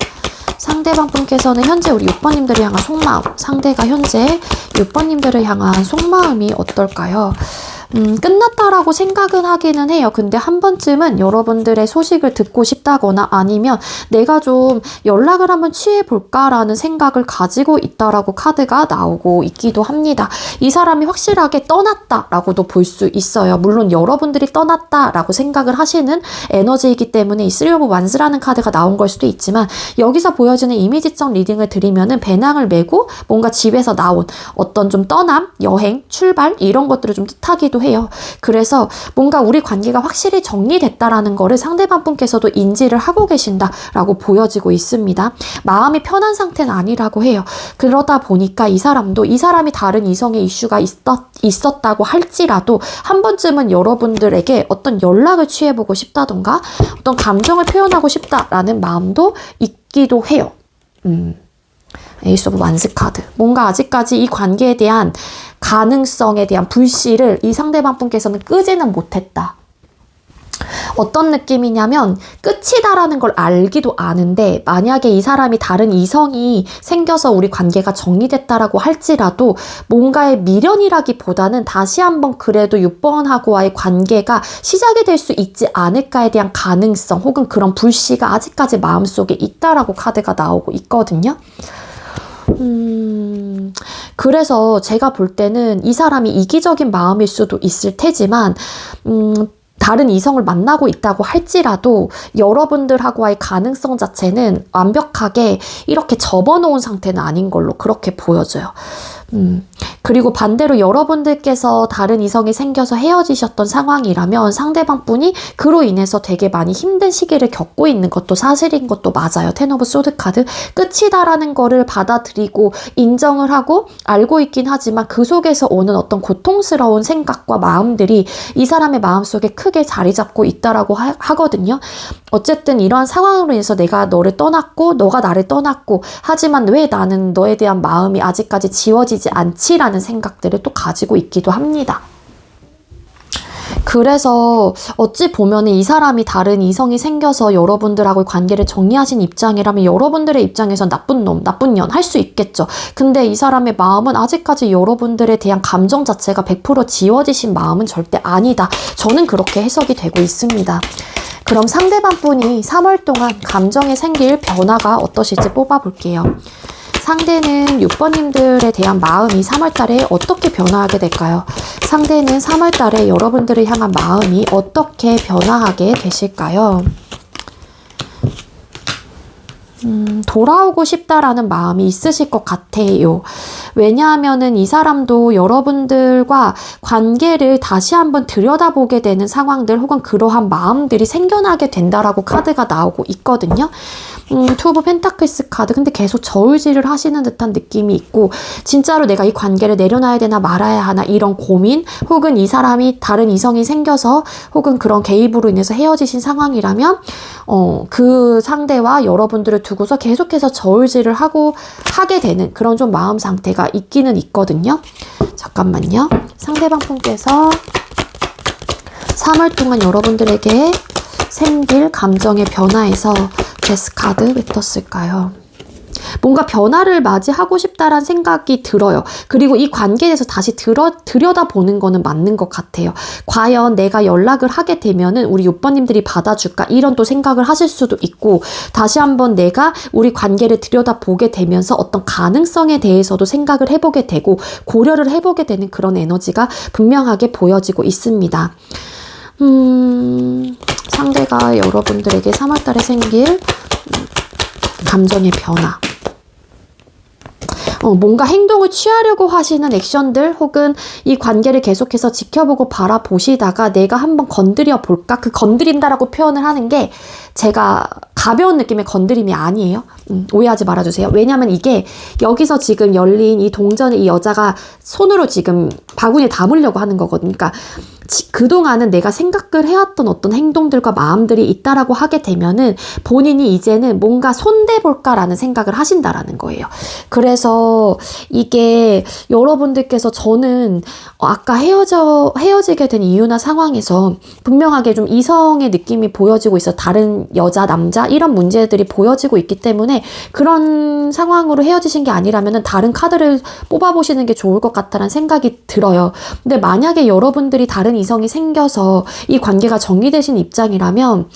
상대방 분께서는 현재 우리 6번님들을 향한 속마음, 상대가 현재 6번님들을 향한 속마음이 어떨까요? 끝났다라고 생각은 하기는 해요. 근데 한 번쯤은 여러분들의 소식을 듣고 싶다거나, 아니면 내가 좀 연락을 한번 취해볼까라는 생각을 가지고 있다라고 카드가 나오고 있기도 합니다. 이 사람이 확실하게 떠났다라고도 볼 수 있어요. 물론 여러분들이 떠났다라고 생각을 하시는 에너지이기 때문에 이 3 오브 완스라는 카드가 나온 걸 수도 있지만, 여기서 보여지는 이미지적 리딩을 드리면은 배낭을 메고 뭔가 집에서 나온 어떤 좀 떠남, 여행, 출발 이런 것들을 좀 뜻하기도 해요. 그래서 뭔가 우리 관계가 확실히 정리됐다라는 거를 상대방 분께서도 인지를 하고 계신다라고 보여지고 있습니다. 마음이 편한 상태는 아니라고 해요. 그러다 보니까 이 사람이 다른 이성의 이슈가 있었다고 할지라도 한 번쯤은 여러분들에게 어떤 연락을 취해보고 싶다던가 어떤 감정을 표현하고 싶다라는 마음도 있기도 해요. 에이스 오브 완스 카드. 뭔가 아직까지 이 관계에 대한 가능성에 대한 불씨를 이 상대방 분께서는 끄지는 못했다. 어떤 느낌이냐면, 끝이다라는 걸 알기도 아는데, 만약에 이 사람이 다른 이성이 생겨서 우리 관계가 정리됐다라고 할지라도 뭔가의 미련이라기보다는 다시 한번 그래도 6번하고와의 관계가 시작이 될 수 있지 않을까에 대한 가능성, 혹은 그런 불씨가 아직까지 마음속에 있다라고 카드가 나오고 있거든요. 그래서 제가 볼 때는 이 사람이 이기적인 마음일 수도 있을 테지만, 다른 이성을 만나고 있다고 할지라도 여러분들하고의 가능성 자체는 완벽하게 이렇게 접어놓은 상태는 아닌 걸로 그렇게 보여져요. 그리고 반대로 여러분들께서 다른 이성이 생겨서 헤어지셨던 상황이라면 상대방 분이 그로 인해서 되게 많이 힘든 시기를 겪고 있는 것도 사실인 것도 맞아요. 텐 오브 소드 카드. 끝이다라는 거를 받아들이고 인정을 하고 알고 있긴 하지만 그 속에서 오는 어떤 고통스러운 생각과 마음들이 이 사람의 마음속에 크게 자리 잡고 있다라고 하거든요. 어쨌든 이러한 상황으로 인해서 내가 너를 떠났고 너가 나를 떠났고, 하지만 왜 나는 너에 대한 마음이 아직까지 지워지지 않지라는 생각들을 또 가지고 있기도 합니다. 그래서 어찌 보면 이 사람이 다른 이성이 생겨서 여러분들하고 관계를 정리하신 입장이라면 여러분들의 입장에서 나쁜 놈, 나쁜 년 할 수 있겠죠. 근데 이 사람의 마음은 아직까지 여러분들에 대한 감정 자체가 100% 지워지신 마음은 절대 아니다. 저는 그렇게 해석이 되고 있습니다. 그럼 상대방 분이 3월 동안 감정에 생길 변화가 어떠실지 뽑아볼게요. 상대는 6번님들에 대한 마음이 3월 달에 어떻게 변화하게 될까요? 상대는 3월 달에 여러분들을 향한 마음이 어떻게 변화하게 되실까요? 돌아오고 싶다라는 마음이 있으실 것 같아요. 왜냐하면은 이 사람도 여러분들과 관계를 다시 한번 들여다보게 되는 상황들 혹은 그러한 마음들이 생겨나게 된다라고 카드가 나오고 있거든요. 투 오브 펜타클스 카드. 근데 계속 저울질을 하시는 듯한 느낌이 있고 진짜로 내가 이 관계를 내려놔야 되나 말아야 하나 이런 고민 혹은 이 사람이 다른 이성이 생겨서 혹은 그런 개입으로 인해서 헤어지신 상황이라면 그 상대와 여러분들을 두고서 계속해서 저울질을 하게 되는 그런 좀 마음 상태가 있기는 있거든요. 잠깐만요. 상대방 분께서 3월 동안 여러분들에게 생길 감정의 변화에서 데스 카드 왜 떴을까요? 뭔가 변화를 맞이하고 싶다라는 생각이 들어요. 그리고 이 관계에 대해서 다시 들여다보는 거는 맞는 것 같아요. 과연 내가 연락을 하게 되면은 우리 6번님들이 받아줄까? 이런 또 생각을 하실 수도 있고 다시 한번 내가 우리 관계를 들여다보게 되면서 어떤 가능성에 대해서도 생각을 해보게 되고 고려를 해보게 되는 그런 에너지가 분명하게 보여지고 있습니다. 상대가 여러분들에게 3월달에 생길 감정의 변화. 뭔가 행동을 취하려고 하시는 액션들 혹은 이 관계를 계속해서 지켜보고 바라보시다가 내가 한번 건드려 볼까? 그 건드린다라고 표현을 하는 게 제가 가벼운 느낌의 건드림이 아니에요. 오해하지 말아주세요. 왜냐면 이게 여기서 지금 열린 이 동전에 이 여자가 손으로 지금 바구니에 담으려고 하는 거거든요. 그러니까 그동안은 내가 생각을 해왔던 어떤 행동들과 마음들이 있다라고 하게 되면은 본인이 이제는 뭔가 손대볼까라는 생각을 하신다라는 거예요. 그래서 이게 여러분들께서 저는 아까 헤어지게 된 이유나 상황에서 분명하게 좀 이성의 느낌이 보여지고 있어. 다른 여자, 남자 이런 문제들이 보여지고 있기 때문에 그런 상황으로 헤어지신 게 아니라면은 다른 카드를 뽑아보시는 게 좋을 것 같다는 생각이 들어요. 근데 만약에 여러분들이 다른 이성이 생겨서 이 관계가 정리되신 입장이라면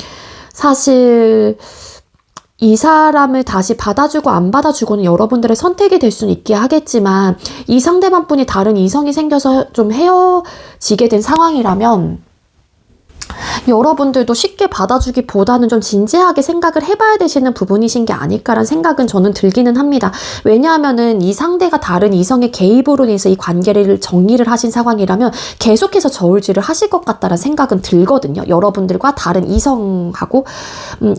사실 이 사람을 다시 받아주고 안 받아주고는 여러분들의 선택이 될 수는 있긴 하겠지만 이 상대방 분이 다른 이성이 생겨서 좀 헤어지게 된 상황이라면 여러분들도 쉽게 받아주기보다는 좀 진지하게 생각을 해봐야 되시는 부분이신 게 아닐까라는 생각은 저는 들기는 합니다. 왜냐하면은 이 상대가 다른 이성의 개입으로 인해서 이 관계를 정리를 하신 상황이라면 계속해서 저울질을 하실 것 같다는 생각은 들거든요. 여러분들과 다른 이성하고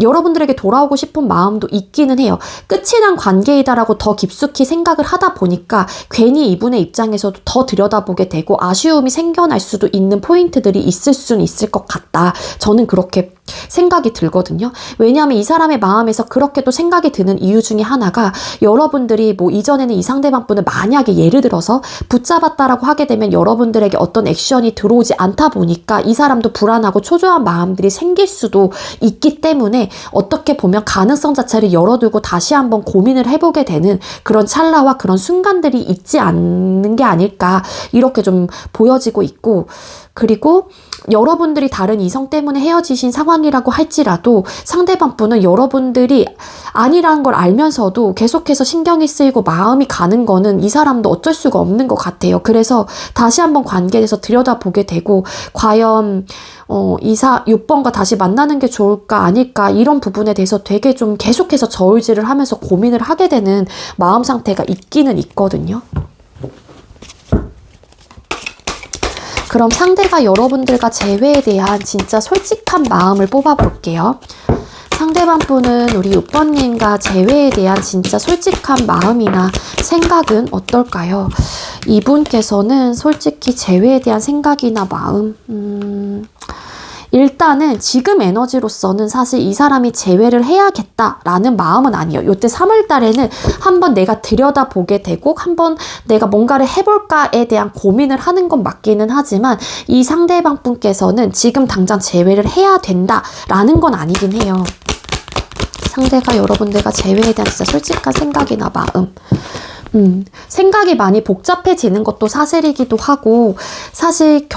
여러분들에게 돌아오고 싶은 마음도 있기는 해요. 끝이 난 관계이다라고 더 깊숙이 생각을 하다 보니까 괜히 이분의 입장에서도 더 들여다보게 되고 아쉬움이 생겨날 수도 있는 포인트들이 있을 수는 있을 것 같다. 저는 그렇게 생각이 들거든요. 왜냐하면 이 사람의 마음에서 그렇게 또 생각이 드는 이유 중에 하나가 여러분들이 뭐 이전에는 이 상대방 분을 만약에 예를 들어서 붙잡았다라고 하게 되면 여러분들에게 어떤 액션이 들어오지 않다 보니까 이 사람도 불안하고 초조한 마음들이 생길 수도 있기 때문에 어떻게 보면 가능성 자체를 열어두고 다시 한번 고민을 해보게 되는 그런 찰나와 그런 순간들이 있지 않는 게 아닐까 이렇게 좀 보여지고 있고 그리고 여러분들이 다른 이성 때문에 헤어지신 상황이라고 할지라도 상대방 분은 여러분들이 아니라는 걸 알면서도 계속해서 신경이 쓰이고 마음이 가는 거는 이 사람도 어쩔 수가 없는 것 같아요. 그래서 다시 한번 관계에 대해서 들여다보게 되고 과연 6번과 다시 만나는 게 좋을까 아닐까 이런 부분에 대해서 되게 좀 계속해서 저울질을 하면서 고민을 하게 되는 마음 상태가 있기는 있거든요. 그럼 상대가 여러분들과 재회에 대한 진짜 솔직한 마음을 뽑아볼게요. 상대방 분은 우리 6번님과 재회에 대한 진짜 솔직한 마음이나 생각은 어떨까요? 이분께서는 솔직히 재회에 대한 생각이나 마음, 일단은 지금 에너지로서는 사실 이 사람이 재회를 해야겠다라는 마음은 아니에요. 요때 3월 달에는 한번 내가 들여다보게 되고 한번 내가 뭔가를 해볼까에 대한 고민을 하는 건 맞기는 하지만 이 상대방 분께서는 지금 당장 재회를 해야 된다라는 건 아니긴 해요. 상대가 여러분들과 재회에 대한 진짜 솔직한 생각이나 마음, 생각이 많이 복잡해지는 것도 사실이기도 하고, 사실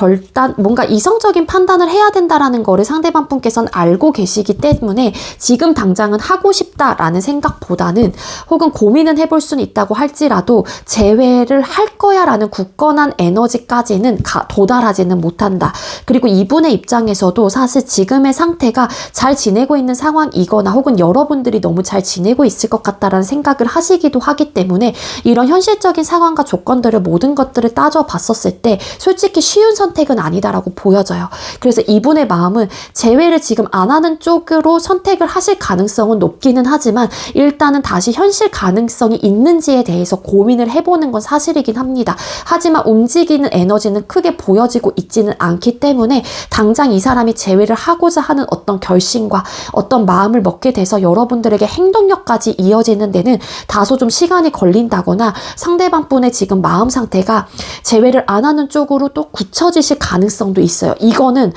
뭔가 이성적인 판단을 해야 된다라는 거를 상대방 분께서는 알고 계시기 때문에 지금 당장은 하고 싶다라는 생각보다는, 혹은 고민은 해볼 수는 있다고 할지라도 재회를 할 거야 라는 굳건한 에너지까지는 도달하지는 못한다. 그리고 이분의 입장에서도 사실 지금의 상태가 잘 지내고 있는 상황이거나 혹은 여러분들이 너무 잘 지내고 있을 것 같다라는 생각을 하시기도 하기 때문에 이런 현실적인 상황과 조건들을 모든 것들을 따져봤었을 때 솔직히 쉬운 선택은 아니다라고 보여져요. 그래서 이분의 마음은 재회를 지금 안 하는 쪽으로 선택을 하실 가능성은 높기는 하지만 일단은 다시 현실 가능성이 있는지에 대해서 고민을 해보는 건 사실이긴 합니다. 하지만 움직이는 에너지는 크게 보여지고 있지는 않기 때문에 당장 이 사람이 재회를 하고자 하는 어떤 결심과 어떤 마음을 먹게 돼서 여러분들에게 행동력까지 이어지는 데는 다소 좀 시간이 걸린다거나 상대방 분의 지금 마음 상태가 재회를 안 하는 쪽으로 또 굳혀지실 가능성도 있어요. 이거는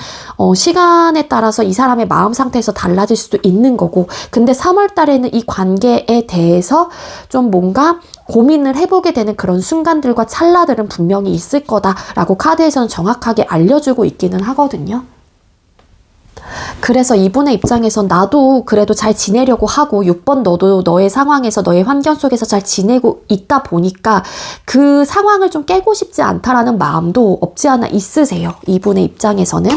시간에 따라서 이 사람의 마음 상태에서 달라질 수도 있는 거고, 근데 3월 달에는 이 관계에 대해서 좀 뭔가 고민을 해보게 되는 그런 순간들과 찰나들은 분명히 있을 거다라고 카드에서는 정확하게 알려주고 있기는 하거든요. 그래서 이분의 입장에선 나도 그래도 잘 지내려고 하고 6번 너도 너의 상황에서 너의 환경 속에서 잘 지내고 있다 보니까 그 상황을 좀 깨고 싶지 않다라는 마음도 없지 않아 있으세요. 이분의 입장에서는.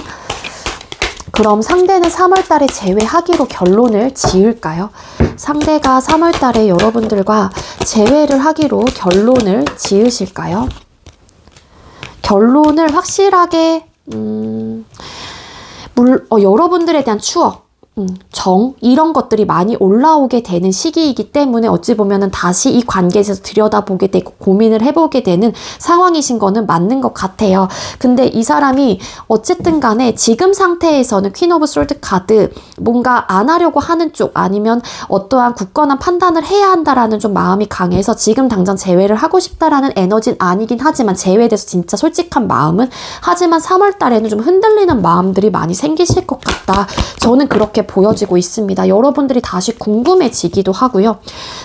그럼 상대는 3월 달에 재회하기로 결론을 지을까요? 상대가 3월 달에 여러분들과 재회를 하기로 결론을 지으실까요? 결론을 확실하게 여러분들에 대한 추억, 정, 이런 것들이 많이 올라오게 되는 시기이기 때문에 어찌 보면은 다시 이 관계에서 들여다보게 되고 고민을 해보게 되는 상황이신 거는 맞는 것 같아요. 근데 이 사람이 어쨌든 간에 지금 상태에서는 퀸 오브 솔드 카드, 뭔가 안 하려고 하는 쪽 아니면 어떠한 굳건한 판단을 해야 한다라는 좀 마음이 강해서 지금 당장 재회를 하고 싶다라는 에너지는 아니긴 하지만 재회에 대해서 진짜 솔직한 마음은, 하지만 3월 달에는 좀 흔들리는 마음들이 많이 생기실 것 같다. 저는 그렇게 보여지고 있습니다. 여러분들이 다시 궁금해지기도 하고요.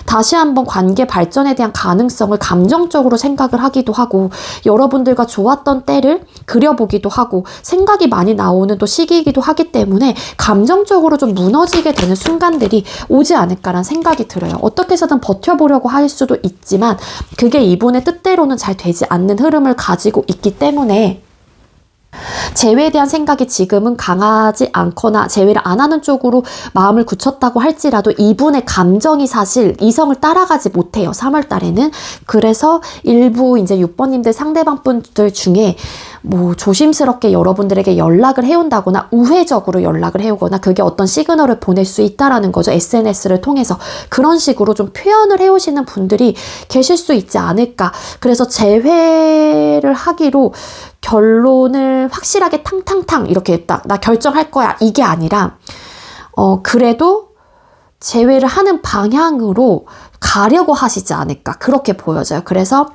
다시 한번 관계 발전에 대한 가능성을 감정적으로 생각을 하기도 하고, 여러분들과 좋았던 때를 그려보기도 하고, 생각이 많이 나오는 또 시기이기도 하기 때문에 감정적으로 좀 무너지게 되는 순간들이 오지 않을까라는 생각이 들어요. 어떻게 해서든 버텨보려고 할 수도 있지만 그게 이분의 뜻대로는 잘 되지 않는 흐름을 가지고 있기 때문에 재회에 대한 생각이 지금은 강하지 않거나 재회를 안 하는 쪽으로 마음을 굳혔다고 할지라도 이분의 감정이 사실 이성을 따라가지 못해요. 3월 달에는. 그래서 일부 이제 6번님들 상대방 분들 중에 뭐 조심스럽게 여러분들에게 연락을 해온다거나 우회적으로 연락을 해오거나 그게 어떤 시그널을 보낼 수 있다라는 거죠. SNS를 통해서. 그런 식으로 좀 표현을 해오시는 분들이 계실 수 있지 않을까. 그래서 재회를 하기로 결론을 확실하게 탕탕탕 이렇게 딱 나 결정할 거야 이게 아니라 그래도 재회를 하는 방향으로 가려고 하시지 않을까 그렇게 보여져요. 그래서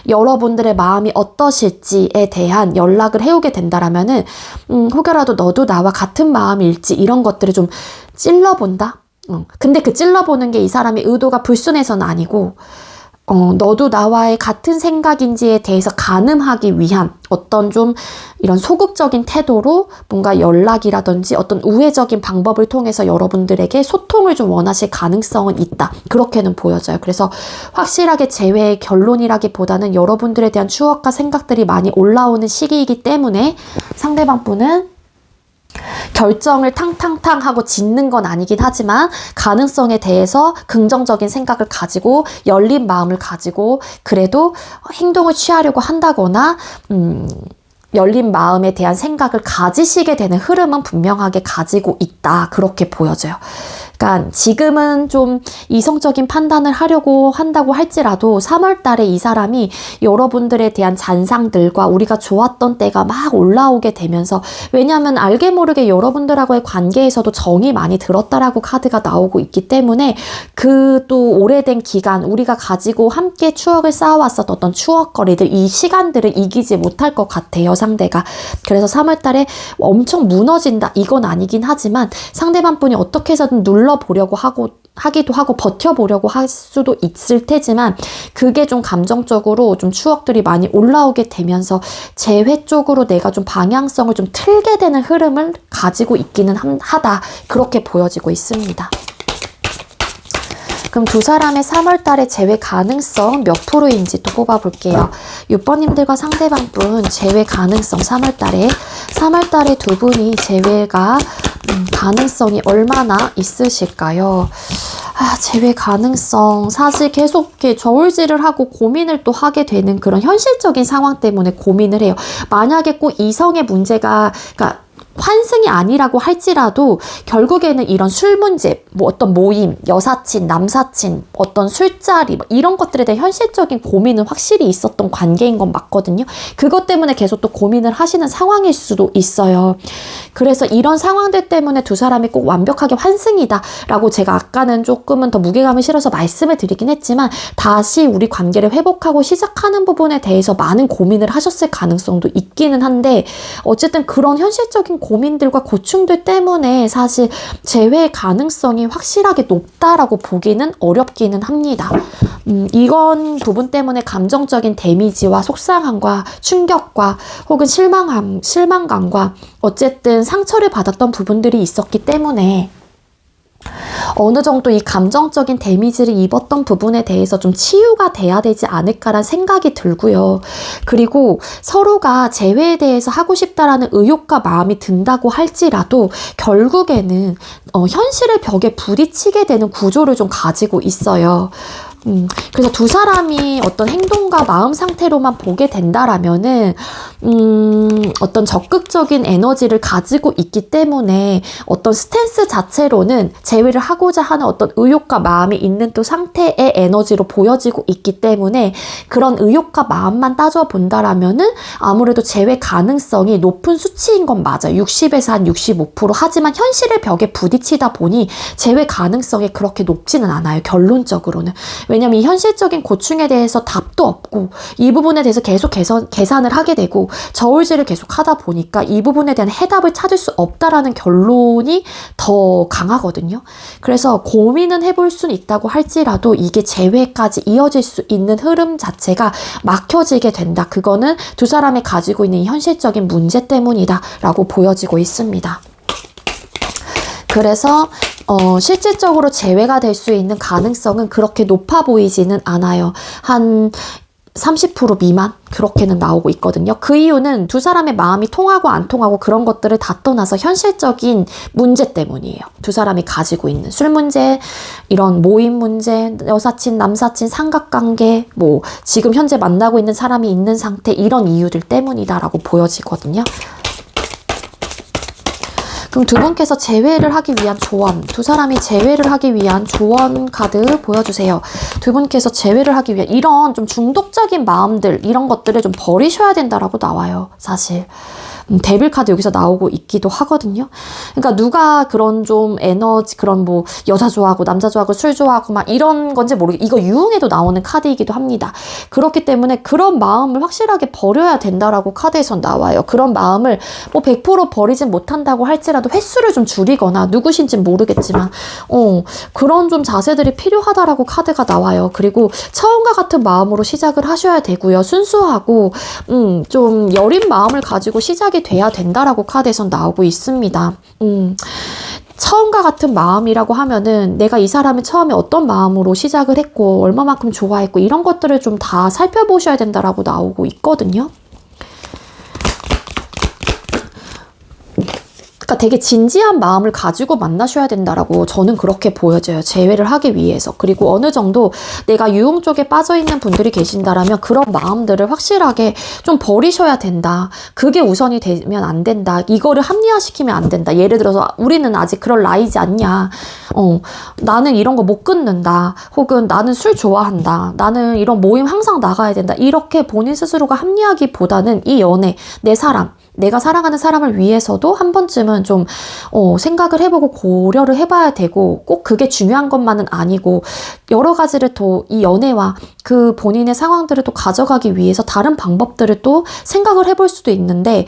여러분들의 마음이 어떠실지에 대한 연락을 해오게 된다라면은 혹여라도 너도 나와 같은 마음일지 이런 것들을 좀 찔러본다. 근데 그 찔러보는 게 이 사람의 의도가 불순해서는 아니고 너도 나와의 같은 생각인지에 대해서 가늠하기 위한 어떤 좀 이런 소극적인 태도로 뭔가 연락이라든지 어떤 우회적인 방법을 통해서 여러분들에게 소통을 좀 원하실 가능성은 있다. 그렇게는 보여져요. 그래서 확실하게 재회의 결론이라기보다는 여러분들에 대한 추억과 생각들이 많이 올라오는 시기이기 때문에 상대방 분은 결정을 탕탕탕 하고 짓는 건 아니긴 하지만 가능성에 대해서 긍정적인 생각을 가지고 열린 마음을 가지고 그래도 행동을 취하려고 한다거나 열린 마음에 대한 생각을 가지시게 되는 흐름은 분명하게 가지고 있다. 그렇게 보여져요. 그러니까 지금은 좀 이성적인 판단을 하려고 한다고 할지라도 3월 달에 이 사람이 여러분들에 대한 잔상들과 우리가 좋았던 때가 막 올라오게 되면서, 왜냐하면 알게 모르게 여러분들하고의 관계에서도 정이 많이 들었다라고 카드가 나오고 있기 때문에 그 또 오래된 기간 우리가 가지고 함께 추억을 쌓아왔었던 어떤 추억거리들, 이 시간들을 이기지 못할 것 같아요, 상대가. 그래서 3월 달에 엄청 무너진다 이건 아니긴 하지만 상대방 분이 어떻게 해서든 눌러보려고 하기도 하고 버텨보려고 할 수도 있을 테지만, 그게 좀 감정적으로 좀 추억들이 많이 올라오게 되면서 재회 쪽으로 내가 좀 방향성을 좀 틀게 되는 흐름을 가지고 있기는 하다, 그렇게 보여지고 있습니다. 그럼 두 사람의 3월 달에 재회 가능성 몇 프로인지 또 뽑아볼게요. 6번님들과 상대방분 재회 가능성 3월 달에 두 분이 재회가 가능성이 얼마나 있으실까요? 재회 가능성, 사실 계속 이렇게 저울질을 하고 고민을 또 하게 되는 그런 현실적인 상황 때문에 고민을 해요. 만약에 꼭 이성의 문제가, 그러니까 환승이 아니라고 할지라도 결국에는 이런 술 문제, 뭐 어떤 모임, 여사친, 남사친, 어떤 술자리, 뭐 이런 것들에 대한 현실적인 고민은 확실히 있었던 관계인 건 맞거든요. 그것 때문에 계속 또 고민을 하시는 상황일 수도 있어요. 그래서 이런 상황들 때문에 두 사람이 꼭 완벽하게 환승이다 라고 제가 아까는 조금은 더 무게감을 실어서 말씀을 드리긴 했지만, 다시 우리 관계를 회복하고 시작하는 부분에 대해서 많은 고민을 하셨을 가능성도 있기는 한데, 어쨌든 그런 현실적인 고민들과 고충들 때문에 사실 재회 가능성이 확실하게 높다라고 보기는 어렵기는 합니다. 이건 부분 때문에 감정적인 데미지와 속상함과 충격과 혹은 실망감과 어쨌든 상처를 받았던 부분들이 있었기 때문에 어느 정도 이 감정적인 데미지를 입었던 부분에 대해서 좀 치유가 돼야 되지 않을까라는 생각이 들고요. 그리고 서로가 재회에 대해서 하고 싶다라는 의욕과 마음이 든다고 할지라도 결국에는 현실의 벽에 부딪히게 되는 구조를 좀 가지고 있어요. 그래서 두 사람이 어떤 행동과 마음 상태로만 보게 된다라면은 어떤 적극적인 에너지를 가지고 있기 때문에 어떤 스탠스 자체로는 재회를 하고자 하는 어떤 의욕과 마음이 있는 또 상태의 에너지로 보여지고 있기 때문에, 그런 의욕과 마음만 따져본다라면은 아무래도 재회 가능성이 높은 수치인 건 맞아요. 60에서 한 65%. 하지만 현실의 벽에 부딪히다 보니 재회 가능성이 그렇게 높지는 않아요, 결론적으로는. 왜냐면 이 현실적인 고충에 대해서 답도 없고 이 부분에 대해서 계속 계산을 하게 되고 저울질을 계속 하다 보니까 이 부분에 대한 해답을 찾을 수 없다라는 결론이 더 강하거든요. 그래서 고민은 해볼 수는 있다고 할지라도 이게 재회까지 이어질 수 있는 흐름 자체가 막혀지게 된다. 그거는 두 사람이 가지고 있는 현실적인 문제 때문이다 라고 보여지고 있습니다. 그래서 실질적으로 재회가 될 수 있는 가능성은 그렇게 높아 보이지는 않아요. 한 30% 미만? 그렇게는 나오고 있거든요. 그 이유는 두 사람의 마음이 통하고 안 통하고 그런 것들을 다 떠나서 현실적인 문제 때문이에요. 두 사람이 가지고 있는 술 문제, 이런 모임 문제, 여사친, 남사친, 삼각관계, 뭐 지금 현재 만나고 있는 사람이 있는 상태, 이런 이유들 때문이다라고 보여지거든요. 그럼 두 분께서 재회를 하기 위한 조언, 두 사람이 재회를 하기 위한 조언 카드 보여주세요. 두 분께서 재회를 하기 위한 이런 좀 중독적인 마음들, 이런 것들을 좀 버리셔야 된다라고 나와요, 사실. 데빌 카드 여기서 나오고 있기도 하거든요. 그러니까 누가 그런 좀 에너지, 그런 뭐 여자 좋아하고 남자 좋아하고 술 좋아하고 막 이런 건지 모르겠고, 이거 유흥에도 나오는 카드이기도 합니다. 그렇기 때문에 그런 마음을 확실하게 버려야 된다라고 카드에선 나와요. 그런 마음을 뭐 100% 버리진 못한다고 할지라도 횟수를 좀 줄이거나, 누구신지 모르겠지만 그런 좀 자세들이 필요하다라고 카드가 나와요. 그리고 처음과 같은 마음으로 시작을 하셔야 되고요. 순수하고 좀 여린 마음을 가지고 시작이 돼야 된다라고 카드에선 나오고 있습니다. 처음과 같은 마음이라고 하면은 내가 이 사람을 처음에 어떤 마음으로 시작을 했고 얼마만큼 좋아했고 이런 것들을 좀 다 살펴보셔야 된다라고 나오고 있거든요. 그러니까 되게 진지한 마음을 가지고 만나셔야 된다라고 저는 그렇게 보여져요. 재회를 하기 위해서. 그리고 어느 정도 내가 유흥 쪽에 빠져있는 분들이 계신다라면 그런 마음들을 확실하게 좀 버리셔야 된다. 그게 우선이 되면 안 된다. 이거를 합리화시키면 안 된다. 예를 들어서 우리는 아직 그럴 나이지 않냐. 나는 이런 거 못 끊는다. 혹은 나는 술 좋아한다. 나는 이런 모임 항상 나가야 된다. 이렇게 본인 스스로가 합리하기보다는 이 연애, 내 사람, 내가 사랑하는 사람을 위해서도 한 번쯤은 좀 생각을 해보고 고려를 해봐야 되고, 꼭 그게 중요한 것만은 아니고 여러 가지를 또 이 연애와 그 본인의 상황들을 또 가져가기 위해서 다른 방법들을 또 생각을 해볼 수도 있는데,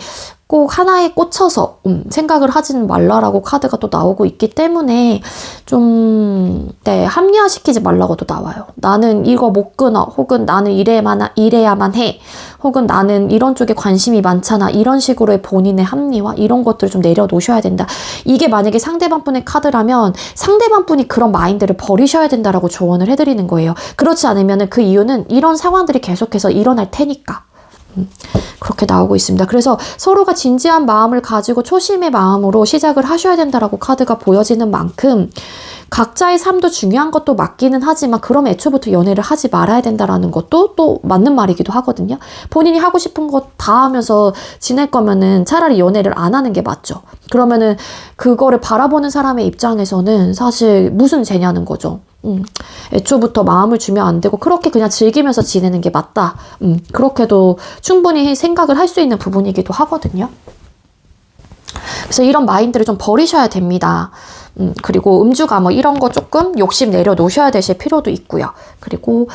꼭 하나에 꽂혀서 생각을 하지는 말라라고 카드가 또 나오고 있기 때문에 좀 합리화시키지 말라고도 나와요. 나는 이거 못 끊어. 혹은 나는 이래야만 해. 혹은 나는 이런 쪽에 관심이 많잖아. 이런 식으로의 본인의 합리화 이런 것들을 좀 내려놓으셔야 된다. 이게 만약에 상대방 분의 카드라면 상대방 분이 그런 마인드를 버리셔야 된다라고 조언을 해드리는 거예요. 그렇지 않으면 그 이유는 이런 상황들이 계속해서 일어날 테니까. 그렇게 나오고 있습니다. 그래서 서로가 진지한 마음을 가지고 초심의 마음으로 시작을 하셔야 된다라고 카드가 보여지는 만큼 각자의 삶도 중요한 것도 맞기는 하지만 그럼 애초부터 연애를 하지 말아야 된다라는 것도 또 맞는 말이기도 하거든요. 본인이 하고 싶은 것 다 하면서 지낼 거면은 차라리 연애를 안 하는 게 맞죠. 그러면은 그거를 바라보는 사람의 입장에서는 사실 무슨 죄냐는 거죠. 애초부터 마음을 주면 안 되고 그렇게 그냥 즐기면서 지내는 게 맞다. 그렇게도 충분히 생각을 할 수 있는 부분이기도 하거든요. 그래서 이런 마인드를 좀 버리셔야 됩니다. 그리고 음주가 뭐 이런 거 조금 욕심 내려놓으셔야 되실 필요도 있고요. 그리고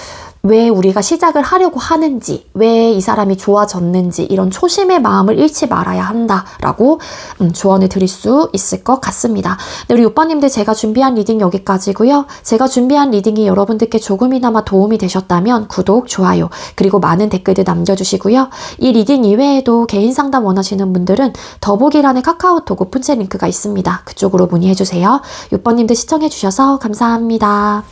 왜 우리가 시작을 하려고 하는지, 왜 이 사람이 좋아졌는지 이런 초심의 마음을 잃지 말아야 한다라고 조언을 드릴 수 있을 것 같습니다. 네, 우리 오빠님들 제가 준비한 리딩 여기까지고요. 제가 준비한 리딩이 여러분들께 조금이나마 도움이 되셨다면 구독, 좋아요, 그리고 많은 댓글들 남겨주시고요. 이 리딩 이외에도 개인 상담 원하시는 분들은 더보기란에 카카오톡 오픈챗 링크가 있습니다. 그쪽으로 문의해주세요. 오빠님들 시청해주셔서 감사합니다.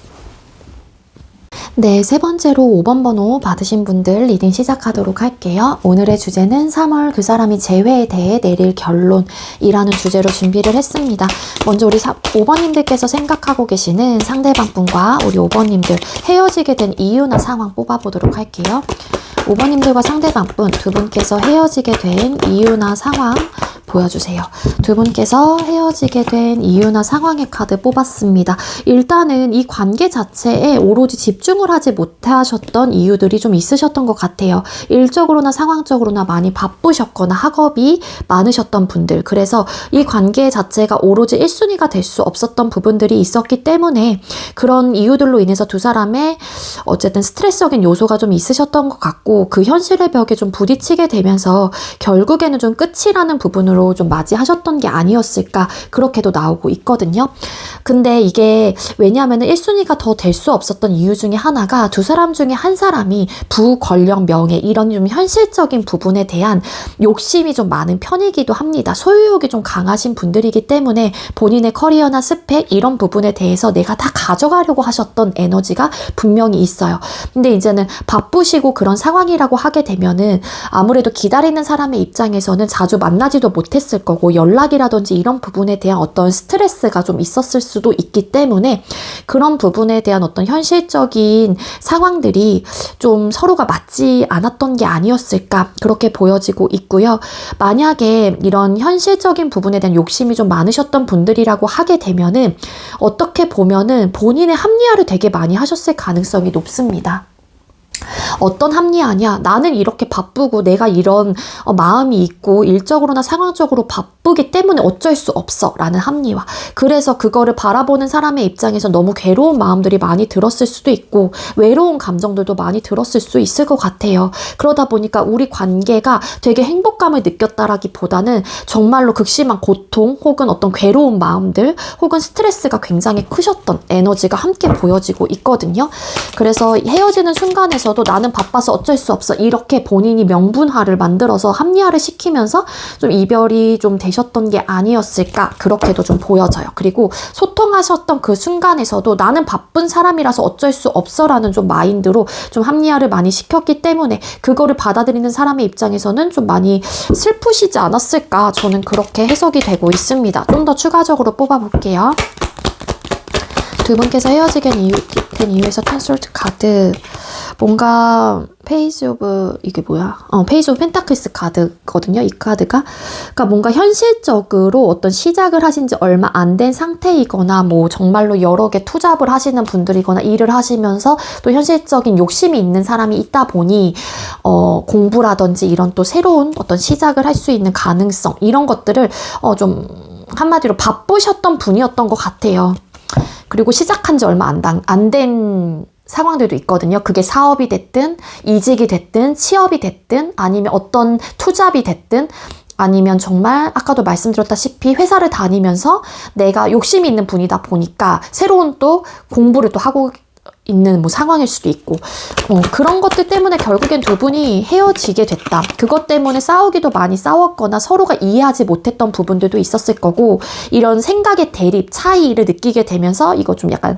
네, 세 번째로 5번 번호 받으신 분들 리딩 시작하도록 할게요. 오늘의 주제는 3월 그 사람이 재회에 대해 내릴 결론이라는 주제로 준비를 했습니다. 먼저 우리 5번님들께서 생각하고 계시는 상대방 분과 우리 5번님들 헤어지게 된 이유나 상황 뽑아보도록 할게요. 5번님들과 상대방 분 두 분께서 헤어지게 된 이유나 상황 보여주세요. 두 분께서 헤어지게 된 이유나 상황의 카드 뽑았습니다. 일단은 이 관계 자체에 오로지 집중을 하지 못하셨던 이유들이 좀 있으셨던 것 같아요. 일적으로나 상황적으로나 많이 바쁘셨거나 학업이 많으셨던 분들, 그래서 이 관계 자체가 오로지 1순위가 될 수 없었던 부분들이 있었기 때문에 그런 이유들로 인해서 두 사람의 어쨌든 스트레스적인 요소가 좀 있으셨던 것 같고, 그 현실의 벽에 좀 부딪히게 되면서 결국에는 좀 끝이라는 부분으로 좀 맞이하셨던 게 아니었을까, 그렇게도 나오고 있거든요. 근데 이게 왜냐하면 1순위가 더 될 수 없었던 이유 중에 하나가 두 사람 중에 한 사람이 부, 권력, 명예 이런 좀 현실적인 부분에 대한 욕심이 좀 많은 편이기도 합니다. 소유욕이 좀 강하신 분들이기 때문에 본인의 커리어나 스펙 이런 부분에 대해서 내가 다 가져가려고 하셨던 에너지가 분명히 있어요. 근데 이제는 바쁘시고 그런 상황이라고 하게 되면은 아무래도 기다리는 사람의 입장에서는 자주 만나지도 못했을 거고 연락이라든지 이런 부분에 대한 어떤 스트레스가 좀 있었을 수도 있기 때문에 그런 부분에 대한 어떤 현실적인 상황들이 좀 서로가 맞지 않았던 게 아니었을까, 그렇게 보여지고 있고요. 만약에 이런 현실적인 부분에 대한 욕심이 좀 많으셨던 분들이라고 하게 되면은 어떻게 보면은 본인의 합리화를 되게 많이 하셨을 가능성이 높습니다. 어떤 합리화냐, 나는 이렇게 바쁘고 내가 이런 마음이 있고 일적으로나 상황적으로 바쁘기 때문에 어쩔 수 없어 라는 합리화. 그래서 그거를 바라보는 사람의 입장에서 너무 괴로운 마음들이 많이 들었을 수도 있고 외로운 감정들도 많이 들었을 수 있을 것 같아요. 그러다 보니까 우리 관계가 되게 행복감을 느꼈다라기보다는 정말로 극심한 고통 혹은 어떤 괴로운 마음들 혹은 스트레스가 굉장히 크셨던 에너지가 함께 보여지고 있거든요. 그래서 헤어지는 순간에서 입장에서도 나는 바빠서 어쩔 수 없어. 이렇게 본인이 명분화를 만들어서 합리화를 시키면서 좀 이별이 좀 되셨던 게 아니었을까. 그렇게도 좀 보여져요. 그리고 소통하셨던 그 순간에서도 나는 바쁜 사람이라서 어쩔 수 없어 라는 좀 마인드로 좀 합리화를 많이 시켰기 때문에 그거를 받아들이는 사람의 입장에서는 좀 많이 슬프시지 않았을까. 저는 그렇게 해석이 되고 있습니다. 좀 더 추가적으로 뽑아볼게요. 두 분께서 헤어지게 된 이유에서 텐솔트 카드. 뭔가 페이지 오브 이게 뭐야? 페이지 오브 펜타클스 카드거든요. 이 카드가. 그러니까 뭔가 현실적으로 어떤 시작을 하신 지 얼마 안 된 상태이거나 뭐 정말로 여러 개 투잡을 하시는 분들이거나 일을 하시면서 또 현실적인 욕심이 있는 사람이 있다 보니 공부라든지 이런 또 새로운 어떤 시작을 할 수 있는 가능성 이런 것들을 좀 한마디로 바쁘셨던 분이었던 것 같아요. 그리고 시작한 지 얼마 안 된 상황들도 있거든요. 그게 사업이 됐든 이직이 됐든 취업이 됐든 아니면 어떤 투잡이 됐든 아니면 정말 아까도 말씀드렸다시피 회사를 다니면서 내가 욕심이 있는 분이다 보니까 새로운 또 공부를 또 하고 있는 뭐 상황일 수도 있고 그런 것들 때문에 결국엔 두 분이 헤어지게 됐다. 그것 때문에 싸우기도 많이 싸웠거나 서로가 이해하지 못했던 부분들도 있었을 거고 이런 생각의 대립, 차이를 느끼게 되면서 이거 좀 약간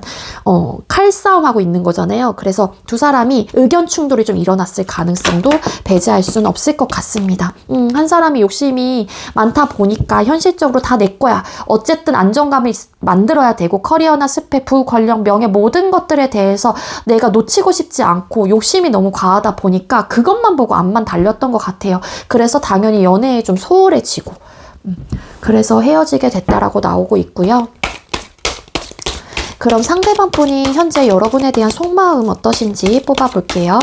칼싸움하고 있는 거잖아요. 그래서 두 사람이 의견 충돌이 좀 일어났을 가능성도 배제할 수는 없을 것 같습니다. 한 사람이 욕심이 많다 보니까 현실적으로 다 내 거야. 어쨌든 안정감을 만들어야 되고 커리어나 스펙, 부, 권력, 명예 모든 것들에 대해서 내가 놓치고 싶지 않고 욕심이 너무 과하다 보니까 그것만 보고 앞만 달렸던 것 같아요. 그래서 당연히 연애에 좀 소홀해지고 그래서 헤어지게 됐다라고 나오고 있고요. 그럼 상대방 분이 현재 여러분에 대한 속마음 어떠신지 뽑아볼게요.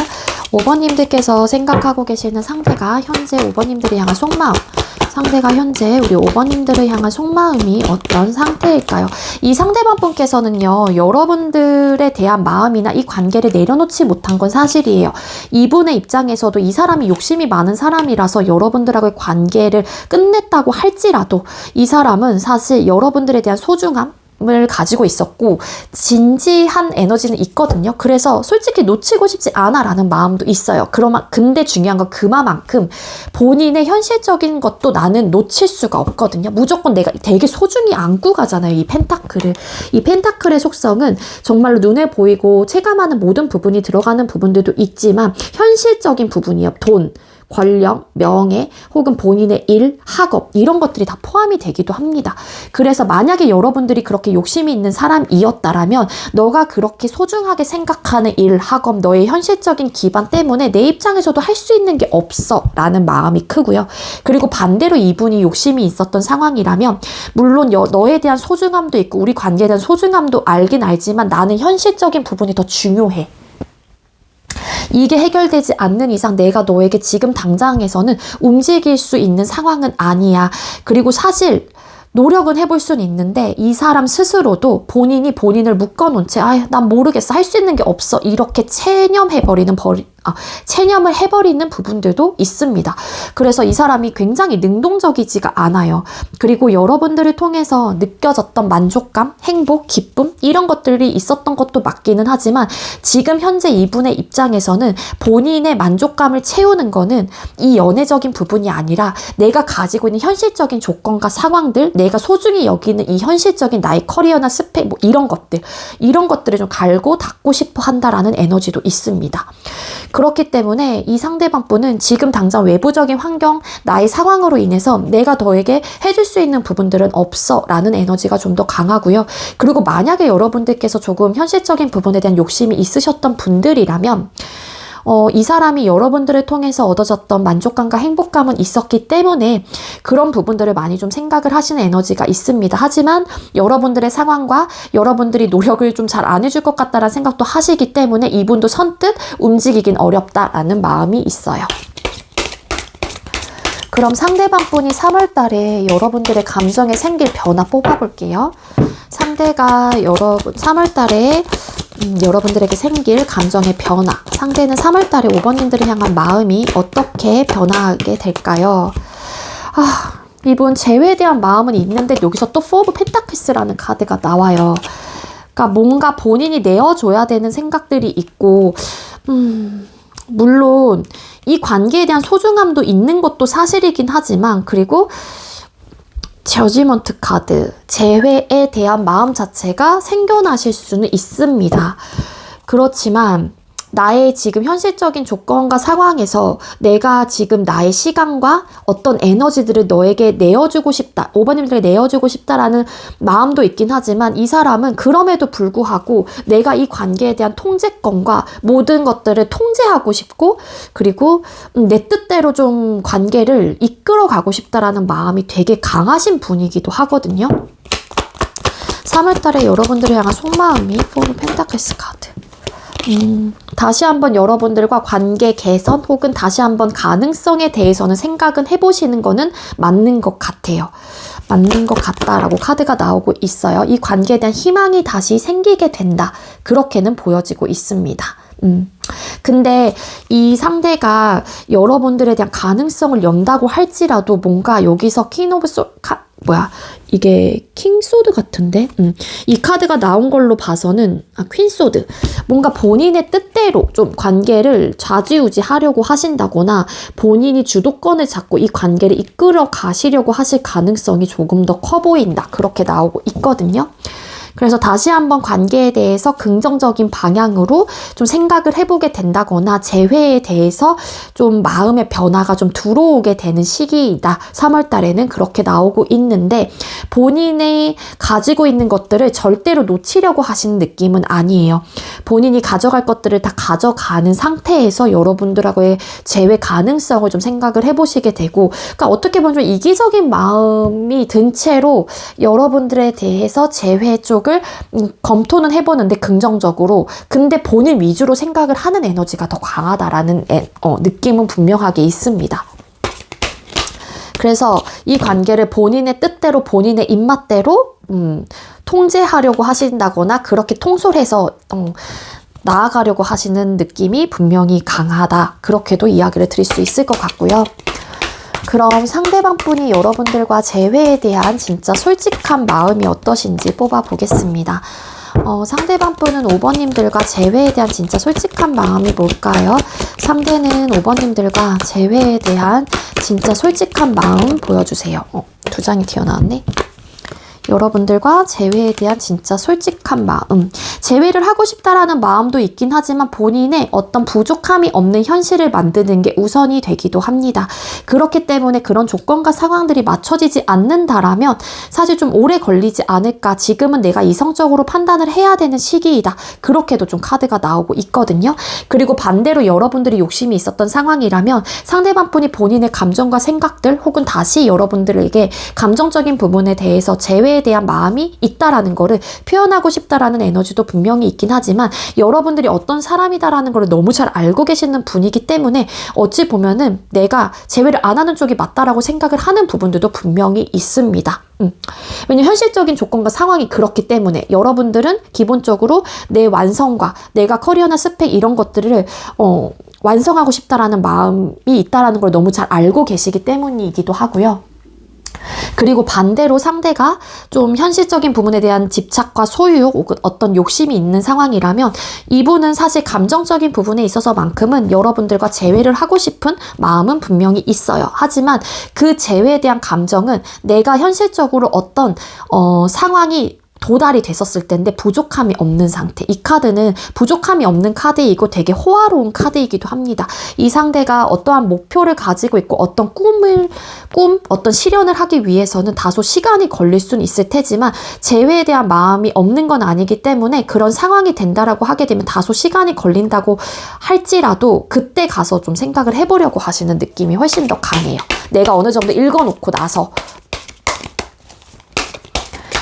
5번님들께서 생각하고 계시는 상대가 현재 5번님들을 향한 속마음. 상대가 현재 우리 5번님들을 향한 속마음이 어떤 상태일까요? 이 상대방 분께서는요, 여러분들에 대한 마음이나 이 관계를 내려놓지 못한 건 사실이에요. 이분의 입장에서도 이 사람이 욕심이 많은 사람이라서 여러분들하고의 관계를 끝냈다고 할지라도 이 사람은 사실 여러분들에 대한 소중함, 을 가지고 있었고 진지한 에너지는 있거든요. 그래서 솔직히 놓치고 싶지 않아 라는 마음도 있어요. 근데 중요한 건 그만큼 본인의 현실적인 것도 나는 놓칠 수가 없거든요. 무조건 내가 되게 소중히 안고 가잖아요. 이 펜타클을. 이 펜타클의 속성은 정말로 눈에 보이고 체감하는 모든 부분이 들어가는 부분들도 있지만 현실적인 부분이요. 돈, 권력, 명예, 혹은 본인의 일, 학업 이런 것들이 다 포함이 되기도 합니다. 그래서 만약에 여러분들이 그렇게 욕심이 있는 사람이었다라면 너가 그렇게 소중하게 생각하는 일, 학업, 너의 현실적인 기반 때문에 내 입장에서도 할 수 있는 게 없어 라는 마음이 크고요. 그리고 반대로 이분이 욕심이 있었던 상황이라면 물론 너에 대한 소중함도 있고 우리 관계에 대한 소중함도 알긴 알지만 나는 현실적인 부분이 더 중요해. 이게 해결되지 않는 이상 내가 너에게 지금 당장에서는 움직일 수 있는 상황은 아니야. 그리고 사실 노력은 해볼 수는 있는데 이 사람 스스로도 본인이 본인을 묶어놓은 채 난 모르겠어. 할 수 있는 게 없어. 이렇게 체념을 해버리는 부분들도 있습니다. 그래서 이 사람이 굉장히 능동적이지가 않아요. 그리고 여러분들을 통해서 느껴졌던 만족감, 행복, 기쁨 이런 것들이 있었던 것도 맞기는 하지만 지금 현재 이분의 입장에서는 본인의 만족감을 채우는 거는 이 연애적인 부분이 아니라 내가 가지고 있는 현실적인 조건과 상황들, 내가 소중히 여기는 이 현실적인 나의 커리어나 스펙 뭐 이런 것들을 좀 갈고 닦고 싶어 한다라는 에너지도 있습니다. 그렇기 때문에 이 상대방 분은 지금 당장 외부적인 환경, 나의 상황으로 인해서 내가 너에게 해줄 수 있는 부분들은 없어 라는 에너지가 좀 더 강하고요. 그리고 만약에 여러분들께서 조금 현실적인 부분에 대한 욕심이 있으셨던 분들이라면 이 사람이 여러분들을 통해서 얻어졌던 만족감과 행복감은 있었기 때문에 그런 부분들을 많이 좀 생각을 하시는 에너지가 있습니다. 하지만 여러분들의 상황과 여러분들이 노력을 좀 잘 안 해줄 것 같다는 생각도 하시기 때문에 이분도 선뜻 움직이긴 어렵다라는 마음이 있어요. 그럼 상대방 분이 3월 달에 여러분들의 감정에 생길 변화 뽑아볼게요. 상대가 3월 달에 여러분들에게 생길 감정의 변화. 상대는 3월 달에 5번님들을 향한 마음이 어떻게 변화하게 될까요? 이분 재회에 대한 마음은 있는데 여기서 또 4 오브 펜타클스라는 카드가 나와요. 그러니까 뭔가 본인이 내어줘야 되는 생각들이 있고 물론 이 관계에 대한 소중함도 있는 것도 사실이긴 하지만, 그리고 저지먼트 카드, 재회에 대한 마음 자체가 생겨나실 수는 있습니다. 그렇지만 나의 지금 현실적인 조건과 상황에서 내가 지금 나의 시간과 어떤 에너지들을 너에게 내어주고 싶다, 5번님들에게 내어주고 싶다라는 마음도 있긴 하지만, 이 사람은 그럼에도 불구하고 내가 이 관계에 대한 통제권과 모든 것들을 통제하고 싶고, 그리고 내 뜻대로 좀 관계를 이끌어가고 싶다라는 마음이 되게 강하신 분이기도 하거든요. 3월달에 여러분들을 향한 속마음이 4 펜타클스 카드. 다시 한번 여러분들과 관계 개선 혹은 다시 한번 가능성에 대해서는 생각은 해보시는 거는 맞는 것 같아요. 맞는 것 같다라고 카드가 나오고 있어요. 이 관계에 대한 희망이 다시 생기게 된다. 그렇게는 보여지고 있습니다. 근데 이 상대가 여러분들에 대한 가능성을 연다고 할지라도 뭔가 여기서 이게 킹소드 같은데? 이 카드가 나온 걸로 봐서는 퀸소드. 뭔가 본인의 뜻대로 좀 관계를 좌지우지 하려고 하신다거나 본인이 주도권을 잡고 이 관계를 이끌어 가시려고 하실 가능성이 조금 더 커 보인다. 그렇게 나오고 있거든요. 그래서 다시 한번 관계에 대해서 긍정적인 방향으로 좀 생각을 해보게 된다거나 재회에 대해서 좀 마음의 변화가 좀 들어오게 되는 시기이다. 3월 달에는 그렇게 나오고 있는데, 본인이 가지고 있는 것들을 절대로 놓치려고 하시는 느낌은 아니에요. 본인이 가져갈 것들을 다 가져가는 상태에서 여러분들하고의 재회 가능성을 좀 생각을 해보시게 되고, 그러니까 어떻게 보면 좀 이기적인 마음이 든 채로 여러분들에 대해서 재회 쪽 검토는 해보는데 긍정적으로, 근데 본인 위주로 생각을 하는 에너지가 더 강하다라는 느낌은 분명하게 있습니다. 그래서 이 관계를 본인의 뜻대로 본인의 입맛대로 통제하려고 하신다거나 그렇게 통솔해서 나아가려고 하시는 느낌이 분명히 강하다. 그렇게도 이야기를 드릴 수 있을 것 같고요. 그럼 상대방 분이 여러분들과 재회에 대한 진짜 솔직한 마음이 어떠신지 뽑아보겠습니다. 상대방 분은 5번님들과 재회에 대한 진짜 솔직한 마음이 뭘까요? 상대는 5번님들과 재회에 대한 진짜 솔직한 마음 보여주세요. 2장이 튀어나왔네. 여러분들과 재회에 대한 진짜 솔직한 마음. 재회를 하고 싶다라는 마음도 있긴 하지만 본인의 어떤 부족함이 없는 현실을 만드는 게 우선이 되기도 합니다. 그렇기 때문에 그런 조건과 상황들이 맞춰지지 않는다라면 사실 좀 오래 걸리지 않을까. 지금은 내가 이성적으로 판단을 해야 되는 시기이다. 그렇게도 좀 카드가 나오고 있거든요. 그리고 반대로 여러분들이 욕심이 있었던 상황이라면 상대방 분이 본인의 감정과 생각들 혹은 다시 여러분들에게 감정적인 부분에 대해서 재회에 대한 마음이 있다라는 거를 표현하고 싶다라는 에너지도 분명히 있긴 하지만, 여러분들이 어떤 사람이다라는 걸 너무 잘 알고 계시는 분이기 때문에 어찌 보면은 내가 재회를 안 하는 쪽이 맞다라고 생각을 하는 부분들도 분명히 있습니다. 왜냐면 현실적인 조건과 상황이 그렇기 때문에 여러분들은 기본적으로 내 완성과 내가 커리어나 스펙 이런 것들을 완성하고 싶다라는 마음이 있다라는 걸 너무 잘 알고 계시기 때문이기도 하고요. 그리고 반대로 상대가 좀 현실적인 부분에 대한 집착과 소유 혹은 어떤 욕심이 있는 상황이라면 이분은 사실 감정적인 부분에 있어서만큼은 여러분들과 재회를 하고 싶은 마음은 분명히 있어요. 하지만 그 재회에 대한 감정은 내가 현실적으로 어떤 상황이 도달이 됐었을 텐데 부족함이 없는 상태. 이 카드는 부족함이 없는 카드이고 되게 호화로운 카드이기도 합니다. 이 상대가 어떠한 목표를 가지고 있고 어떤 어떤 실현을 하기 위해서는 다소 시간이 걸릴 수는 있을 테지만 재회에 대한 마음이 없는 건 아니기 때문에 그런 상황이 된다라고 하게 되면 다소 시간이 걸린다고 할지라도 그때 가서 좀 생각을 해보려고 하시는 느낌이 훨씬 더 강해요. 내가 어느 정도 읽어놓고 나서.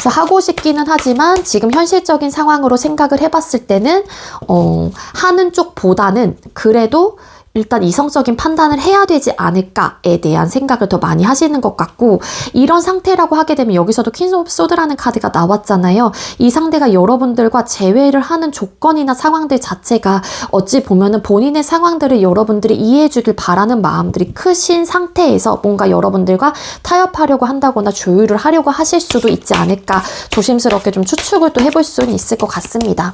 그래서 하고 싶기는 하지만 지금 현실적인 상황으로 생각을 해봤을 때는 하는 쪽보다는 그래도 일단 이성적인 판단을 해야 되지 않을까에 대한 생각을 더 많이 하시는 것 같고, 이런 상태라고 하게 되면 여기서도 퀸 오브 소드라는 카드가 나왔잖아요. 이 상대가 여러분들과 재회를 하는 조건이나 상황들 자체가 어찌 보면은 본인의 상황들을 여러분들이 이해해 주길 바라는 마음들이 크신 상태에서 뭔가 여러분들과 타협하려고 한다거나 조율을 하려고 하실 수도 있지 않을까, 조심스럽게 좀 추측을 또 해볼 수는 있을 것 같습니다.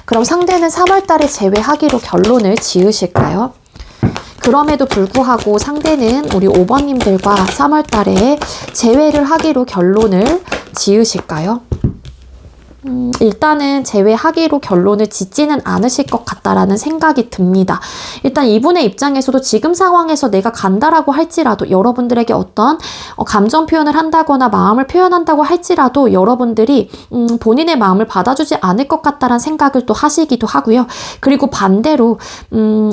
그럼 상대는 3월달에 제외하기로 결론을 지으실까요? 그럼에도 불구하고 상대는 우리 5번님들과 3월달에 재회를 하기로 결론을 지으실까요? 일단은 제외하기로 결론을 짓지는 않으실 것 같다라는 생각이 듭니다. 일단 이분의 입장에서도 지금 상황에서 내가 간다라고 할지라도 여러분들에게 어떤 감정 표현을 한다거나 마음을 표현한다고 할지라도 여러분들이 본인의 마음을 받아주지 않을 것 같다라는 생각을 또 하시기도 하고요. 그리고 반대로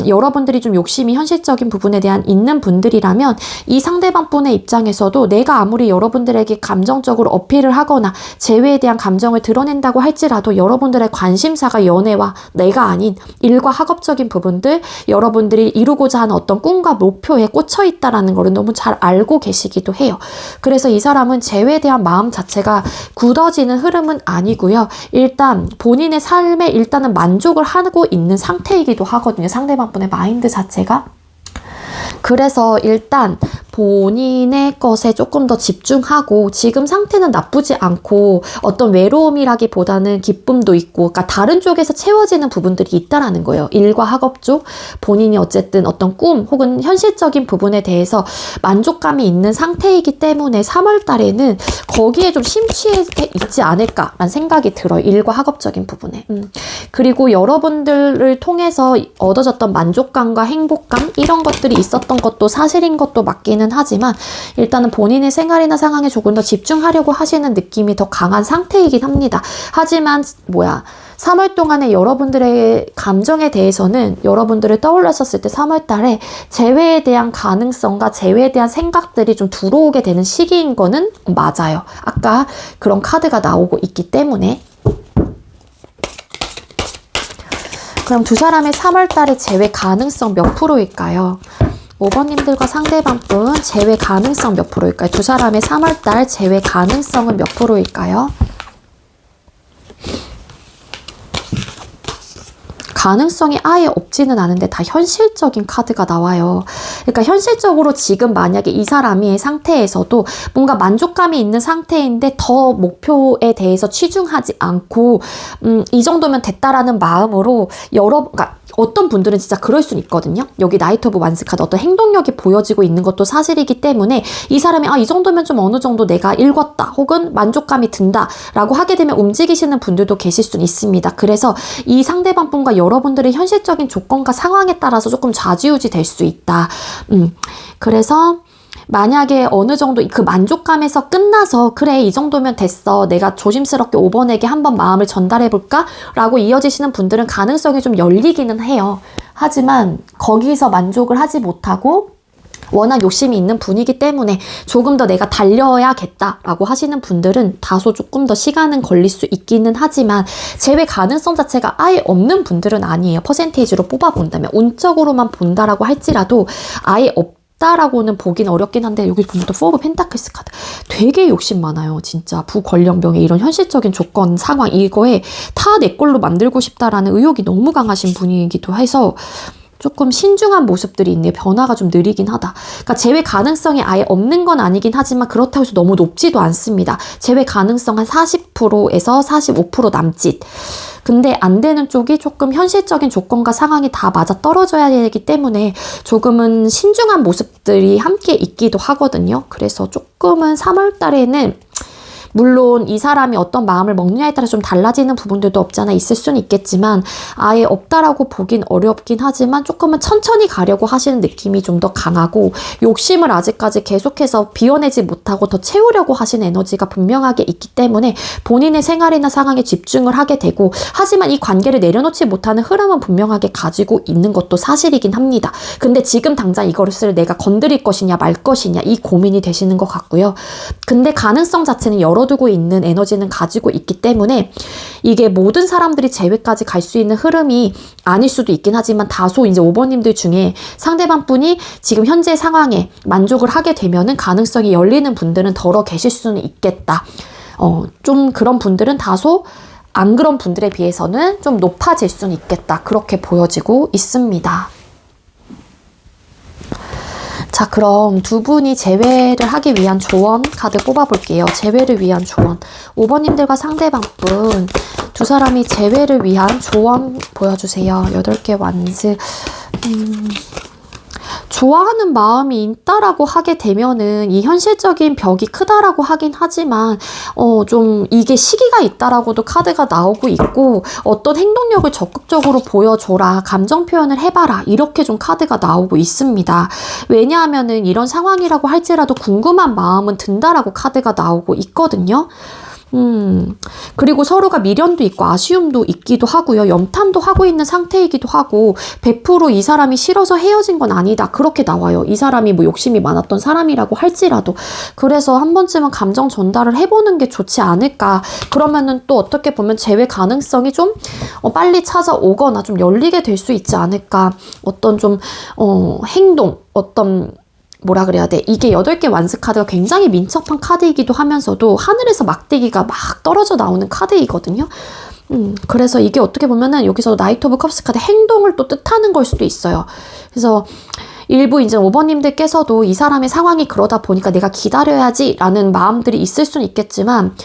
여러분들이 좀 욕심이 현실적인 부분에 대한 있는 분들이라면 이 상대방 분의 입장에서도 내가 아무리 여러분들에게 감정적으로 어필을 하거나 재회에 대한 감정을 드러낸 다고 할지라도 여러분들의 관심사가 연애와 내가 아닌 일과 학업적인 부분들, 여러분들이 이루고자 하는 어떤 꿈과 목표에 꽂혀 있다라는 거를 너무 잘 알고 계시기도 해요. 그래서 이 사람은 재회에 대한 마음 자체가 굳어지는 흐름은 아니고요. 일단 본인의 삶에 일단은 만족을 하고 있는 상태이기도 하거든요. 상대방 분의 마인드 자체가. 그래서 일단 본인의 것에 조금 더 집중하고 지금 상태는 나쁘지 않고 어떤 외로움이라기보다는 기쁨도 있고 그러니까 다른 쪽에서 채워지는 부분들이 있다라는 거예요. 일과 학업 쪽 본인이 어쨌든 어떤 꿈 혹은 현실적인 부분에 대해서 만족감이 있는 상태이기 때문에 3월 달에는 거기에 좀 심취해 있지 않을까라는 생각이 들어요. 일과 학업적인 부분에. 그리고 여러분들을 통해서 얻어졌던 만족감과 행복감 이런 것들이 있었던 것도 사실인 것도 맞기는 하지만 일단은 본인의 생활이나 상황에 조금 더 집중하려고 하시는 느낌이 더 강한 상태이긴 합니다. 하지만 3월 동안에 여러분들의 감정에 대해서는 여러분들을 떠올렸었을 때 3월 달에 재회에 대한 가능성과 재회에 대한 생각들이 좀 들어오게 되는 시기인 거는 맞아요. 아까 그런 카드가 나오고 있기 때문에. 그럼 두 사람의 3월 달에 재회 가능성 몇 프로일까요? 5번님들과 상대방분 재회 가능성 몇 프로일까요? 두 사람의 3월달 재회 가능성은 몇 프로일까요? 가능성이 아예 없지는 않은데 다 현실적인 카드가 나와요. 그러니까 현실적으로 지금 만약에 이 사람의 상태에서도 뭔가 만족감이 있는 상태인데 더 목표에 대해서 치중하지 않고 이 정도면 됐다라는 마음으로 그러니까 어떤 분들은 진짜 그럴 수는 있거든요. 여기 나이트 오브 완스 카드 어떤 행동력이 보여지고 있는 것도 사실이기 때문에 이 사람이 이 정도면 좀 어느 정도 내가 읽었다 혹은 만족감이 든다 라고 하게 되면 움직이시는 분들도 계실 수는 있습니다. 그래서 이 상대방 분과 여러분들의 현실적인 조건과 상황에 따라서 조금 좌지우지 될 수 있다. 그래서 만약에 어느 정도 그 만족감에서 끝나서 그래 이 정도면 됐어 내가 조심스럽게 5번에게 한번 마음을 전달해볼까? 라고 이어지시는 분들은 가능성이 좀 열리기는 해요. 하지만 거기서 만족을 하지 못하고 워낙 욕심이 있는 분이기 때문에 조금 더 내가 달려야겠다라고 하시는 분들은 다소 조금 더 시간은 걸릴 수 있기는 하지만 재회 가능성 자체가 아예 없는 분들은 아니에요. 퍼센테이지로 뽑아본다면 운적으로만 본다라고 할지라도 아예 라고는 보긴 어렵긴 한데 여기 보면 또 4 오브 펜타클스 카드 되게 욕심 많아요. 진짜 부권력명예 이런 현실적인 조건 상황 이거에 다 내 걸로 만들고 싶다라는 의욕이 너무 강하신 분이기도 해서 조금 신중한 모습들이 있네요. 변화가 좀 느리긴 하다. 그러니까 재회 가능성이 아예 없는 건 아니긴 하지만 그렇다고 해서 너무 높지도 않습니다. 재회 가능성 한 40%에서 45% 남짓. 근데 안 되는 쪽이 조금 현실적인 조건과 상황이 다 맞아 떨어져야 되기 때문에 조금은 신중한 모습들이 함께 있기도 하거든요. 그래서 조금은 3월 달에는 물론 이 사람이 어떤 마음을 먹느냐에 따라 좀 달라지는 부분들도 없지 않아 있을 수는 있겠지만 아예 없다라고 보긴 어렵긴 하지만 조금은 천천히 가려고 하시는 느낌이 좀 더 강하고 욕심을 아직까지 계속해서 비워내지 못하고 더 채우려고 하시는 에너지가 분명하게 있기 때문에 본인의 생활이나 상황에 집중을 하게 되고 하지만 이 관계를 내려놓지 못하는 흐름은 분명하게 가지고 있는 것도 사실이긴 합니다. 근데 지금 당장 이것을 내가 건드릴 것이냐 말 것이냐 이 고민이 되시는 것 같고요. 근데 가능성 자체는 열어두고 있는 에너지는 가지고 있기 때문에 이게 모든 사람들이 재회까지 갈 수 있는 흐름이 아닐 수도 있긴 하지만 다소 이제 5번님들 중에 상대방 분이 지금 현재 상황에 만족을 하게 되면은 가능성이 열리는 분들은 덜어 계실 수는 있겠다. 좀 그런 분들은 다소 안 그런 분들에 비해서는 좀 높아질 수는 있겠다. 그렇게 보여지고 있습니다. 자, 그럼 두 분이 재회를 하기 위한 조언 카드 뽑아볼게요. 재회를 위한 조언. 5번님들과 상대방분 두 사람이 재회를 위한 조언 보여주세요. 8개 완즈. 좋아하는 마음이 있다라고 하게 되면은 이 현실적인 벽이 크다라고 하긴 하지만 좀 이게 시기가 있다라고도 카드가 나오고 있고, 어떤 행동력을 적극적으로 보여줘라, 감정 표현을 해봐라, 이렇게 좀 카드가 나오고 있습니다. 왜냐하면은 이런 상황이라고 할지라도 궁금한 마음은 든다라고 카드가 나오고 있거든요. 그리고 서로가 미련도 있고 아쉬움도 있기도 하고요. 염탐도 하고 있는 상태이기도 하고, 100% 이 사람이 싫어서 헤어진 건 아니다, 그렇게 나와요. 이 사람이 뭐 욕심이 많았던 사람이라고 할지라도. 그래서 한 번쯤은 감정 전달을 해보는 게 좋지 않을까. 그러면은 또 어떻게 보면 재회 가능성이 좀 빨리 찾아오거나 좀 열리게 될 수 있지 않을까. 어떤 좀 행동, 어떤 뭐라 그래야 돼. 이게 8개 완스 카드가 굉장히 민첩한 카드이기도 하면서도 하늘에서 막대기가 막 떨어져 나오는 카드이거든요. 그래서 이게 어떻게 보면은 여기서 나이트 오브 컵스 카드 행동을 또 뜻하는 걸 수도 있어요. 그래서 일부 이제 5번님들께서도 이 사람의 상황이 그러다 보니까 내가 기다려야지 라는 마음들이 있을 수는 있겠지만,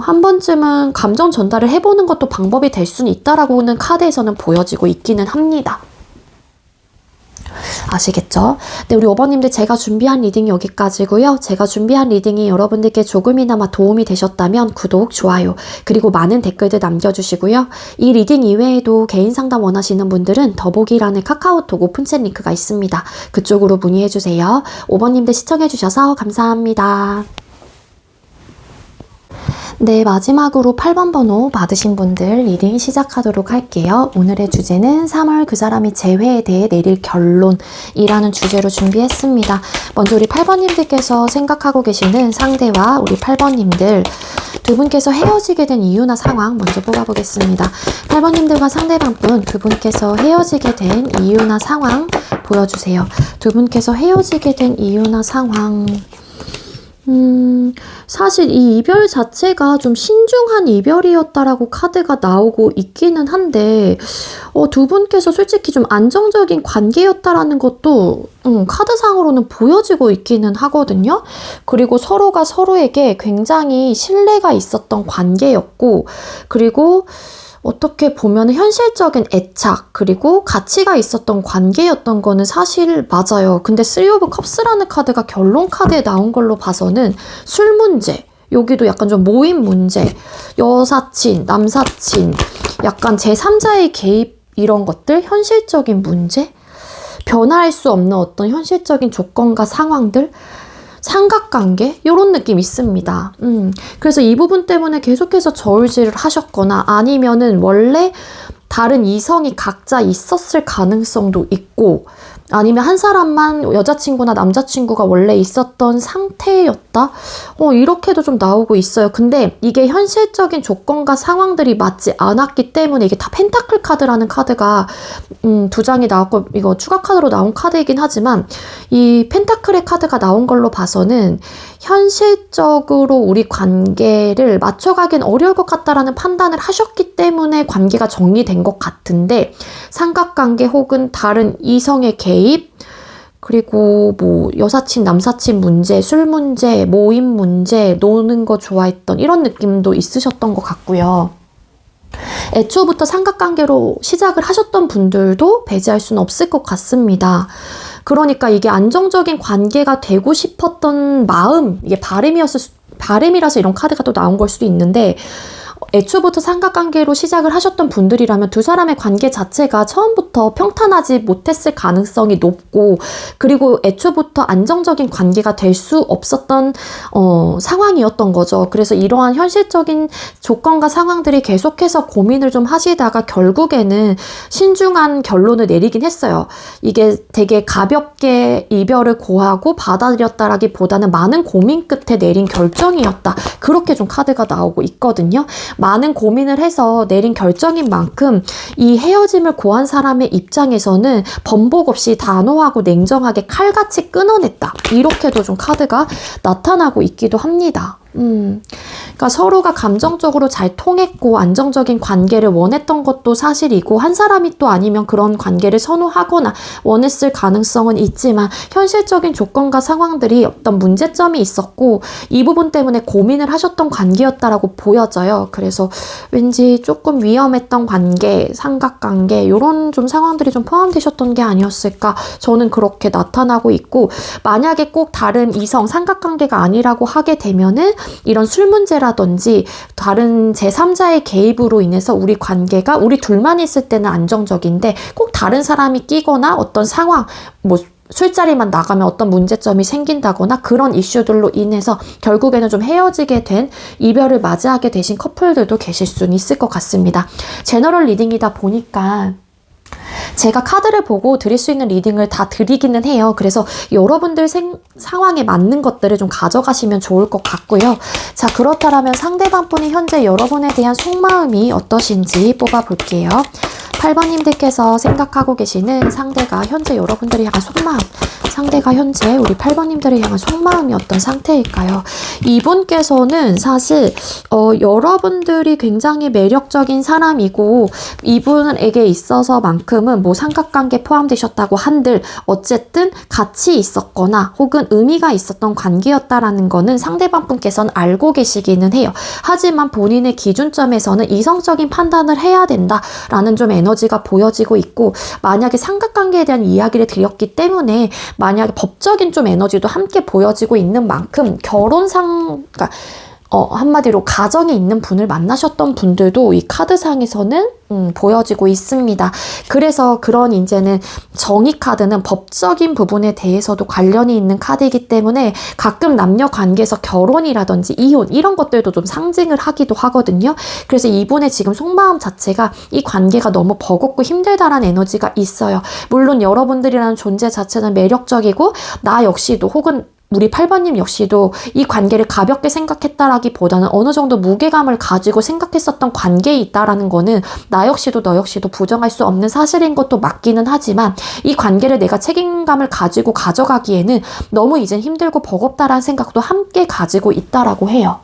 한 번쯤은 감정 전달을 해보는 것도 방법이 될 수는 있다라고는 카드에서는 보여지고 있기는 합니다. 아시겠죠? 네, 우리 5번님들 제가 준비한 리딩이 여기까지고요. 제가 준비한 리딩이 여러분들께 조금이나마 도움이 되셨다면 구독, 좋아요, 그리고 많은 댓글들 남겨주시고요. 이 리딩 이외에도 개인 상담 원하시는 분들은 더보기란에 카카오톡 오픈챗 링크가 있습니다. 그쪽으로 문의해주세요. 5번님들 시청해주셔서 감사합니다. 네, 마지막으로 8번 번호 받으신 분들 리딩 시작하도록 할게요. 오늘의 주제는 3월 그 사람이 재회에 대해 내릴 결론이라는 주제로 준비했습니다. 먼저 우리 8번님들께서 생각하고 계시는 상대와 우리 8번님들 두 분께서 헤어지게 된 이유나 상황 먼저 뽑아보겠습니다. 8번님들과 상대방분 두 분께서 헤어지게 된 이유나 상황 보여주세요. 두 분께서 헤어지게 된 이유나 상황. 사실 이 이별 자체가 좀 신중한 이별이었다라고 카드가 나오고 있기는 한데, 두 분께서 솔직히 좀 안정적인 관계였다라는 것도 카드상으로는 보여지고 있기는 하거든요. 그리고 서로가 서로에게 굉장히 신뢰가 있었던 관계였고, 그리고 어떻게 보면 현실적인 애착, 그리고 가치가 있었던 관계였던 거는 사실 맞아요. 근데 3 오브 컵스라는 카드가 결론 카드에 나온 걸로 봐서는 술 문제, 여기도 약간 좀 모임 문제, 여사친, 남사친, 약간 제3자의 개입, 이런 것들, 현실적인 문제, 변화할 수 없는 어떤 현실적인 조건과 상황들, 삼각관계? 이런 느낌 있습니다. 그래서 이 부분 때문에 계속해서 저울질을 하셨거나 아니면은 원래 다른 이성이 각자 있었을 가능성도 있고, 아니면 한 사람만 여자친구나 남자친구가 원래 있었던 상태였다? 이렇게도 좀 나오고 있어요. 근데 이게 현실적인 조건과 상황들이 맞지 않았기 때문에, 이게 다 펜타클 카드라는 카드가 두 장이 나왔고, 이거 추가 카드로 나온 카드이긴 하지만, 이 펜타클의 카드가 나온 걸로 봐서는 현실적으로 우리 관계를 맞춰가긴 어려울 것 같다라는 판단을 하셨기 때문에 관계가 정리된 것 같은데, 삼각관계 혹은 다른 이성의 개입, 그리고 뭐 여사친, 남사친 문제, 술 문제, 모임 문제, 노는 거 좋아했던 이런 느낌도 있으셨던 것 같고요. 애초부터 삼각관계로 시작을 하셨던 분들도 배제할 수는 없을 것 같습니다. 그러니까 이게 안정적인 관계가 되고 싶었던 마음, 이게 바람이라서 이런 카드가 또 나온 걸 수도 있는데, 애초부터 삼각관계로 시작을 하셨던 분들이라면 두 사람의 관계 자체가 처음부터 평탄하지 못했을 가능성이 높고, 그리고 애초부터 안정적인 관계가 될 수 없었던 상황이었던 거죠. 그래서 이러한 현실적인 조건과 상황들이 계속해서 고민을 좀 하시다가 결국에는 신중한 결론을 내리긴 했어요. 이게 되게 가볍게 이별을 고하고 받아들였다라기보다는 많은 고민 끝에 내린 결정이었다, 그렇게 좀 카드가 나오고 있거든요. 많은 고민을 해서 내린 결정인 만큼 이 헤어짐을 고한 사람의 입장에서는 번복 없이 단호하고 냉정하게 칼같이 끊어냈다, 이렇게도 좀 카드가 나타나고 있기도 합니다. 그러니까 서로가 감정적으로 잘 통했고 안정적인 관계를 원했던 것도 사실이고 한 사람이 또 아니면 그런 관계를 선호하거나 원했을 가능성은 있지만 현실적인 조건과 상황들이 어떤 문제점이 있었고 이 부분 때문에 고민을 하셨던 관계였다라고 보여져요. 그래서 왠지 조금 위험했던 관계, 삼각관계 이런 좀 상황들이 좀 포함되셨던 게 아니었을까 저는 그렇게 나타나고 있고 만약에 꼭 다른 이성, 삼각관계가 아니라고 하게 되면은 이런 술 문제라든지 다른 제3자의 개입으로 인해서 우리 관계가 우리 둘만 있을 때는 안정적인데 꼭 다른 사람이 끼거나 어떤 상황, 뭐 술자리만 나가면 어떤 문제점이 생긴다거나 그런 이슈들로 인해서 결국에는 좀 헤어지게 된 이별을 맞이하게 되신 커플들도 계실 수는 있을 것 같습니다. 제너럴 리딩이다 보니까 제가 카드를 보고 드릴 수 있는 리딩을 다 드리기는 해요. 그래서 여러분들 상황에 맞는 것들을 좀 가져가시면 좋을 것 같고요. 자, 그렇다면 상대방 분이 현재 여러분에 대한 속마음이 어떠신지 뽑아볼게요. 8번님들께서 생각하고 계시는 상대가 현재 여러분들이 향한 속마음, 상대가 현재 우리 8번님들을 향한 속마음이 어떤 상태일까요? 이분께서는 사실 여러분들이 굉장히 매력적인 사람이고 이분에게 있어서만큼은 뭐 삼각관계 포함되셨다고 한들 어쨌든 같이 있었거나 혹은 의미가 있었던 관계였다라는 거는 상대방 분께서는 알고 계시기는 해요. 하지만 본인의 기준점에서는 이성적인 판단을 해야 된다라는 좀 에너지가 보여지고 있고 만약에 삼각관계에 대한 이야기를 드렸기 때문에 만약에 법적인 좀 에너지도 함께 보여지고 있는 만큼 그러니까 한마디로 가정이 있는 분을 만나셨던 분들도 이 카드상에서는 보여지고 있습니다. 그래서 그런 이제는 정의 카드는 법적인 부분에 대해서도 관련이 있는 카드이기 때문에 가끔 남녀 관계에서 결혼이라든지 이혼 이런 것들도 좀 상징을 하기도 하거든요. 그래서 이분의 지금 속마음 자체가 이 관계가 너무 버겁고 힘들다라는 에너지가 있어요. 물론 여러분들이라는 존재 자체는 매력적이고 나 역시도 혹은 우리 8번님 역시도 이 관계를 가볍게 생각했다라기보다는 어느 정도 무게감을 가지고 생각했었던 관계에 있다라는 거는 나 역시도 너 역시도 부정할 수 없는 사실인 것도 맞기는 하지만 이 관계를 내가 책임감을 가지고 가져가기에는 너무 이젠 힘들고 버겁다라는 생각도 함께 가지고 있다라고 해요.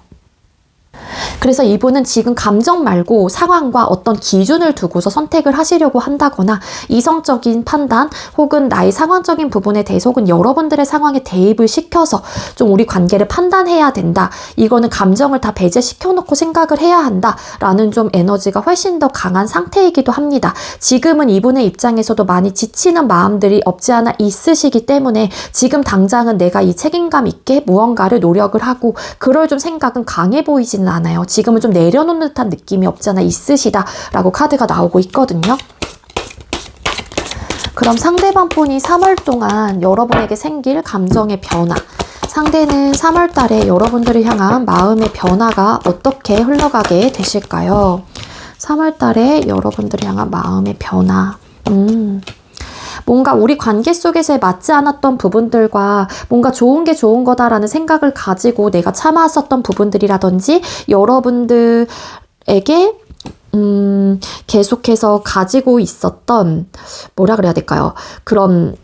그래서 이분은 지금 감정 말고 상황과 어떤 기준을 두고서 선택을 하시려고 한다거나 이성적인 판단 혹은 나의 상황적인 부분에 대해서 혹은 여러분들의 상황에 대입을 시켜서 좀 우리 관계를 판단해야 된다. 이거는 감정을 다 배제시켜 놓고 생각을 해야 한다. 라는 좀 에너지가 훨씬 더 강한 상태이기도 합니다. 지금은 이분의 입장에서도 많이 지치는 마음들이 없지 않아 있으시기 때문에 지금 당장은 내가 이 책임감 있게 무언가를 노력을 하고 그럴 좀 생각은 강해 보이지는 않아요. 지금은 좀 내려놓는 듯한 느낌이 없잖아 있으시다 라고 카드가 나오고 있거든요. 그럼 상대방 분이 3월 동안 여러분에게 생길 감정의 변화, 상대는 3월 달에 여러분들을 향한 마음의 변화가 어떻게 흘러가게 되실까요? 3월 달에 여러분들을 향한 마음의 변화. 뭔가 우리 관계 속에서 맞지 않았던 부분들과 뭔가 좋은 게 좋은 거다라는 생각을 가지고 내가 참아왔었던 부분들이라든지 여러분들에게 계속해서 가지고 있었던 뭐라 그래야 될까요? 그런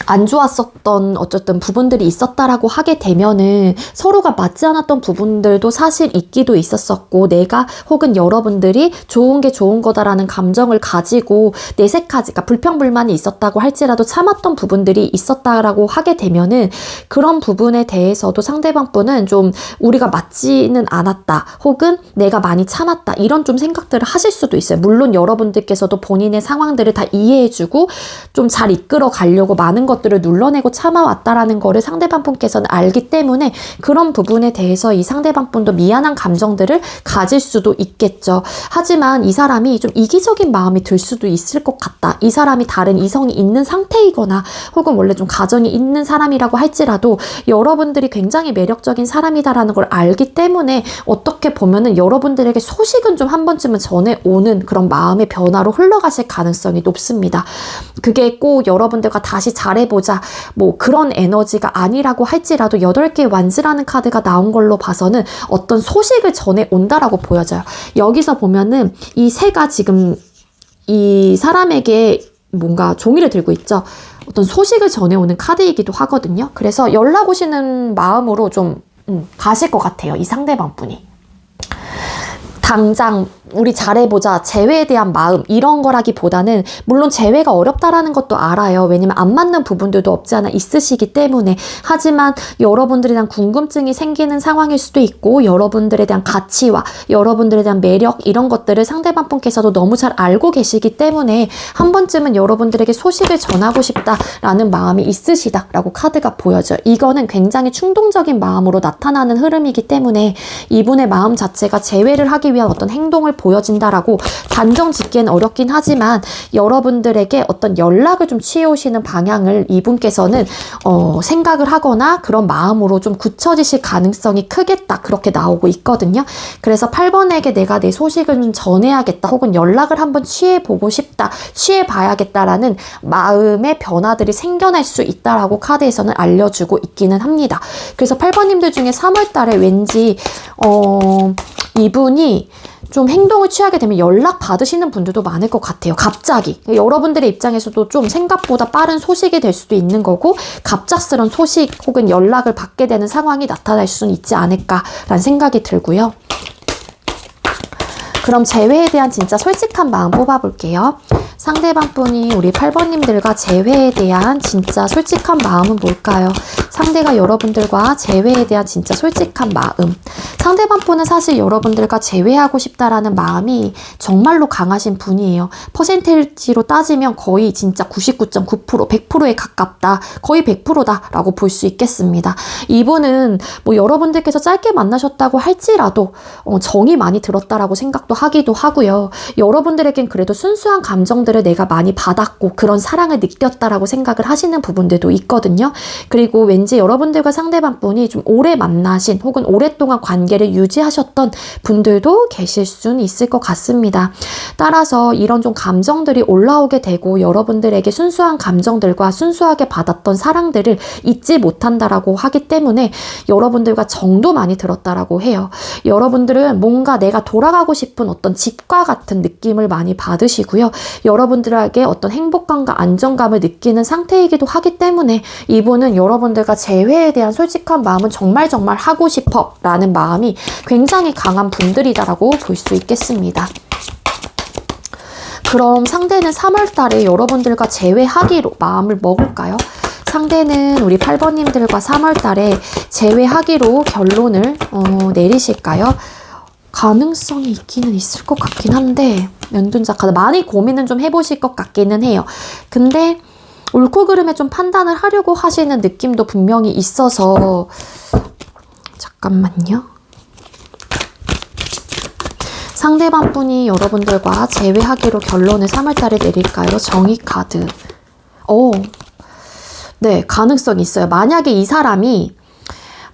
안 좋았었던 어쨌든 부분들이 있었다라고 하게 되면은 서로가 맞지 않았던 부분들도 사실 있기도 있었었고 내가 혹은 여러분들이 좋은 게 좋은 거다라는 감정을 가지고 내색하지, 그러니까 불평불만이 있었다고 할지라도 참았던 부분들이 있었다라고 하게 되면은 그런 부분에 대해서도 상대방 분은 좀 우리가 맞지는 않았다 혹은 내가 많이 참았다 이런 좀 생각들을 하실 수도 있어요. 물론 여러분들께서도 본인의 상황들을 다 이해해주고 좀 잘 이끌어 가려고 많은 것들을 눌러내고 참아왔다라는 거를 상대방 분께서는 알기 때문에 그런 부분에 대해서 이 상대방 분도 미안한 감정들을 가질 수도 있겠죠. 하지만 이 사람이 좀 이기적인 마음이 들 수도 있을 것 같다. 이 사람이 다른 이성이 있는 상태이거나 혹은 원래 좀 가정이 있는 사람이라고 할지라도 여러분들이 굉장히 매력적인 사람이다라는 걸 알기 때문에 어떻게 보면은 여러분들에게 소식은 좀 한 번쯤은 전해 오는 그런 마음의 변화로 흘러가실 가능성이 높습니다. 그게 꼭 여러분들과 다시 잘해보자 뭐 그런 에너지가 아니라고 할지라도 8개의 완즈라는 카드가 나온 걸로 봐서는 어떤 소식을 전해 온다라고 보여져요. 여기서 보면은 이 새가 지금 이 사람에게 뭔가 종이를 들고 있죠. 어떤 소식을 전해오는 카드이기도 하거든요. 그래서 연락 오시는 마음으로 좀 가실 것 같아요. 이 상대방 분이. 당장 우리 잘해보자, 재회에 대한 마음 이런 거라기보다는 물론 재회가 어렵다라는 것도 알아요. 왜냐면 안 맞는 부분들도 없지 않아 있으시기 때문에. 하지만 여러분들에 대한 궁금증이 생기는 상황일 수도 있고 여러분들에 대한 가치와 여러분들에 대한 매력 이런 것들을 상대방 분께서도 너무 잘 알고 계시기 때문에 한 번쯤은 여러분들에게 소식을 전하고 싶다라는 마음이 있으시다라고 카드가 보여져요. 이거는 굉장히 충동적인 마음으로 나타나는 흐름이기 때문에 이분의 마음 자체가 재회를 하기 위한 어떤 행동을 보여진다라고 단정 짓기엔 어렵긴 하지만 여러분들에게 어떤 연락을 좀 취해오시는 방향을 이분께서는 생각을 하거나 그런 마음으로 좀 굳혀지실 가능성이 크겠다 그렇게 나오고 있거든요. 그래서 8번에게 내가 내 소식을 좀 전해야겠다 혹은 연락을 한번 취해보고 싶다 취해봐야겠다라는 마음의 변화들이 생겨날 수 있다라고 카드에서는 알려주고 있기는 합니다. 그래서 8번님들 중에 3월달에 왠지 이분이 좀 행동을 취하게 되면 연락 받으시는 분들도 많을 것 같아요. 갑자기. 여러분들의 입장에서도 좀 생각보다 빠른 소식이 될 수도 있는 거고 갑작스런 소식 혹은 연락을 받게 되는 상황이 나타날 수는 있지 않을까라는 생각이 들고요. 그럼 재회에 대한 진짜 솔직한 마음 뽑아볼게요. 상대방 분이 우리 8번님들과 재회에 대한 진짜 솔직한 마음은 뭘까요? 상대가 여러분들과 재회에 대한 진짜 솔직한 마음. 상대방 분은 사실 여러분들과 재회하고 싶다라는 마음이 정말로 강하신 분이에요. 퍼센테이지로 따지면 거의 진짜 99.9%, 100%에 가깝다. 거의 100%다라고 볼 수 있겠습니다. 이분은 뭐 여러분들께서 짧게 만나셨다고 할지라도 정이 많이 들었다라고 생각도 하기도 하고요. 여러분들에겐 그래도 순수한 감정들을 내가 많이 받았고 그런 사랑을 느꼈다라고 생각을 하시는 부분들도 있거든요. 그리고 왠지 여러분들과 상대방 분이 좀 오래 만나신 혹은 오랫동안 관계를 유지하셨던 분들도 계실 수는 있을 것 같습니다. 따라서 이런 좀 감정들이 올라오게 되고 여러분들에게 순수한 감정들과 순수하게 받았던 사랑들을 잊지 못한다라고 하기 때문에 여러분들과 정도 많이 들었다라고 해요. 여러분들은 뭔가 내가 돌아가고 싶은 어떤 집과 같은 느낌을 많이 받으시고요. 여러분들에게 어떤 행복감과 안정감을 느끼는 상태이기도 하기 때문에 이분은 여러분들과 재회에 대한 솔직한 마음은 정말 하고 싶어 라는 마음이 굉장히 강한 분들이다라고 볼 수 있겠습니다. 그럼 상대는 3월달에 여러분들과 재회하기로 마음을 먹을까요? 상대는 우리 8번님들과 3월달에 재회하기로 결론을 내리실까요? 가능성이 있기는 있을 것 같긴 한데 연둔자 카드 많이 고민은 좀 해보실 것 같기는 해요. 근데 옳고 그름에 좀 판단을 하려고 하시는 느낌도 분명히 있어서 잠깐만요. 상대방 분이 여러분들과 재회하기로 결론을 3월달에 내릴까요? 정의 카드. 네, 가능성이 있어요. 만약에 이 사람이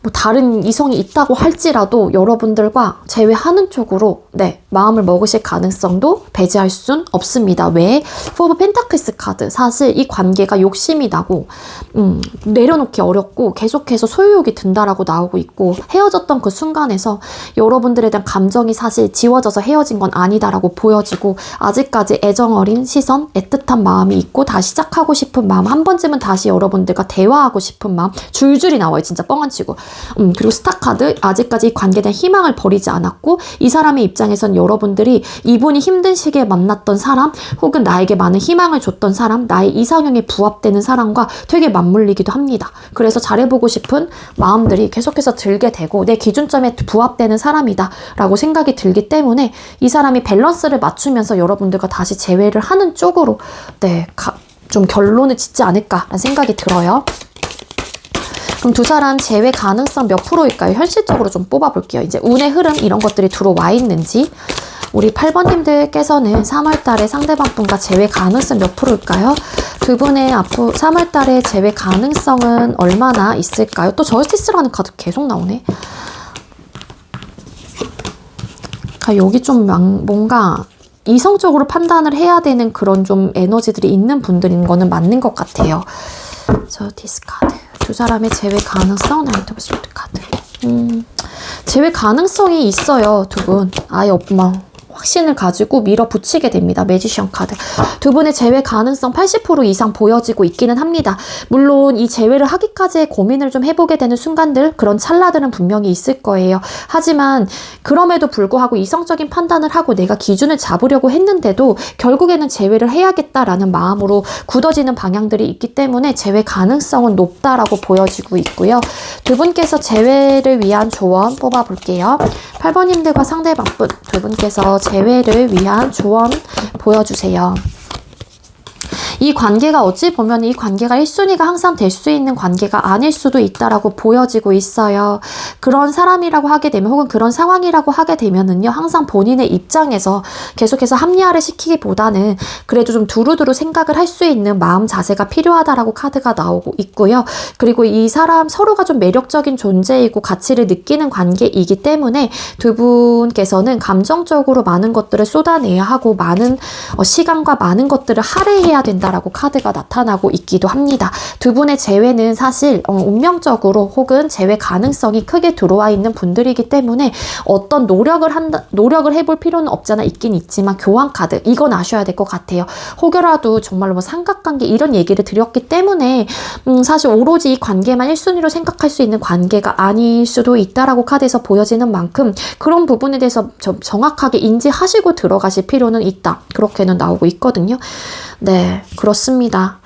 뭐 다른 이성이 있다고 할지라도 여러분들과 재회하는 쪽으로 마음을 먹으실 가능성도 배제할 순 없습니다. 왜? 4 오브 펜타클스 카드. 사실 이 관계가 욕심이 나고 내려놓기 어렵고 계속해서 소유욕이 든다라고 나오고 있고 헤어졌던 그 순간에서 여러분들에 대한 감정이 사실 지워져서 헤어진 건 아니다라고 보여지고 아직까지 애정 어린 시선, 애틋한 마음이 있고 다시 시작하고 싶은 마음, 한 번쯤은 다시 여러분들과 대화하고 싶은 마음 줄줄이 나와요. 진짜 뻥 안 치고. 그리고 스타 카드. 아직까지 이 관계에 대한 희망을 버리지 않았고 이 사람의 입장에선 여러분들이 이분이 힘든 시기에 만났던 사람 혹은 나에게 많은 희망을 줬던 사람, 나의 이상형에 부합되는 사람과 되게 맞물리기도 합니다. 그래서 잘해보고 싶은 마음들이 계속해서 들게 되고 내 기준점에 부합되는 사람이다 라고 생각이 들기 때문에 이 사람이 밸런스를 맞추면서 여러분들과 다시 재회를 하는 쪽으로 좀 결론을 짓지 않을까라는 생각이 들어요. 그럼 두 사람 재회 가능성 몇 프로일까요? 현실적으로 좀 뽑아볼게요. 이제 운의 흐름 이런 것들이 들어와 있는지. 우리 8번님들께서는 3월달에 상대방 분과 재회 가능성 몇 프로일까요? 두 분의 앞으로 3월달에 재회 가능성은 얼마나 있을까요? 또 저스티스라는 카드 계속 나오네. 여기 좀 뭔가 이성적으로 판단을 해야 되는 그런 좀 에너지들이 있는 분들인 거는 맞는 것 같아요. 저스티스 카드. 두 사람의 재회 가능성, 나이트 오브 스워드 카드. 재회 가능성이 있어요, 두 분. 아예 확신을 가지고 밀어붙이게 됩니다. 매지션 카드. 두 분의 재회 가능성 80% 이상 보여지고 있기는 합니다. 물론 이 재회를 하기까지의 고민을 좀 해보게 되는 순간들, 그런 찰나들은 분명히 있을 거예요. 하지만 그럼에도 불구하고 이성적인 판단을 하고 내가 기준을 잡으려고 했는데도 결국에는 재회를 해야겠다라는 마음으로 굳어지는 방향들이 있기 때문에 재회 가능성은 높다라고 보여지고 있고요. 두 분께서 재회를 위한 조언 뽑아볼게요. 8번님들과 상대방분 두 분께서 재회를 위한 조언 보여주세요. 이 관계가 어찌 보면 이 관계가 1순위가 항상 될 수 있는 관계가 아닐 수도 있다라고 보여지고 있어요. 그런 사람이라고 하게 되면 혹은 그런 상황이라고 하게 되면은요, 항상 본인의 입장에서 계속해서 합리화를 시키기보다는 그래도 좀 두루두루 생각을 할 수 있는 마음 자세가 필요하다라고 카드가 나오고 있고요. 그리고 이 사람 서로가 좀 매력적인 존재이고 가치를 느끼는 관계이기 때문에 두 분께서는 감정적으로 많은 것들을 쏟아내야 하고 많은 시간과 많은 것들을 할애해야 된다 라고 카드가 나타나고 있기도 합니다. 두 분의 재회는 사실 운명적으로 혹은 재회 가능성이 크게 들어와 있는 분들이기 때문에 어떤 노력을 해볼 필요는 없잖아 있긴 있지만 교환 카드 이건 아셔야 될 것 같아요. 혹여라도 정말로 뭐 삼각관계 이런 얘기를 드렸기 때문에 사실 오로지 이 관계만 1순위로 생각할 수 있는 관계가 아닐 수도 있다라고 카드에서 보여지는 만큼 그런 부분에 대해서 정확하게 인지하시고 들어가실 필요는 있다. 그렇게는 나오고 있거든요. 네, 그렇습니다.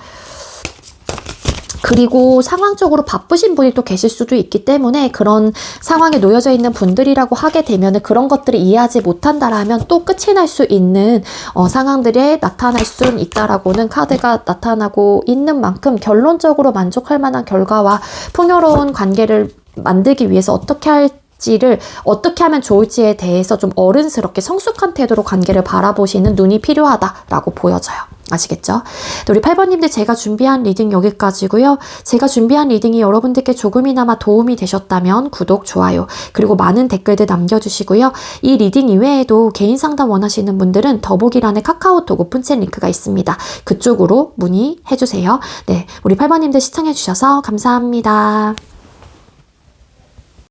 그리고 상황적으로 바쁘신 분이 또 계실 수도 있기 때문에 그런 상황에 놓여져 있는 분들이라고 하게 되면 그런 것들을 이해하지 못한다라면 또 끝이 날 수 있는 상황들에 나타날 수는 있다라고는 카드가 나타나고 있는 만큼 결론적으로 만족할 만한 결과와 풍요로운 관계를 만들기 위해서 어떻게 할지를 어떻게 하면 좋을지에 대해서 좀 어른스럽게 성숙한 태도로 관계를 바라보시는 눈이 필요하다라고 보여져요. 아시겠죠? 우리 8번님들 제가 준비한 리딩 여기까지고요. 제가 준비한 리딩이 여러분들께 조금이나마 도움이 되셨다면 구독, 좋아요, 그리고 많은 댓글들 남겨주시고요. 이 리딩 이외에도 개인 상담 원하시는 분들은 더보기란에 카카오톡 오픈챗 링크가 있습니다. 그쪽으로 문의해주세요. 네, 우리 8번님들 시청해주셔서 감사합니다.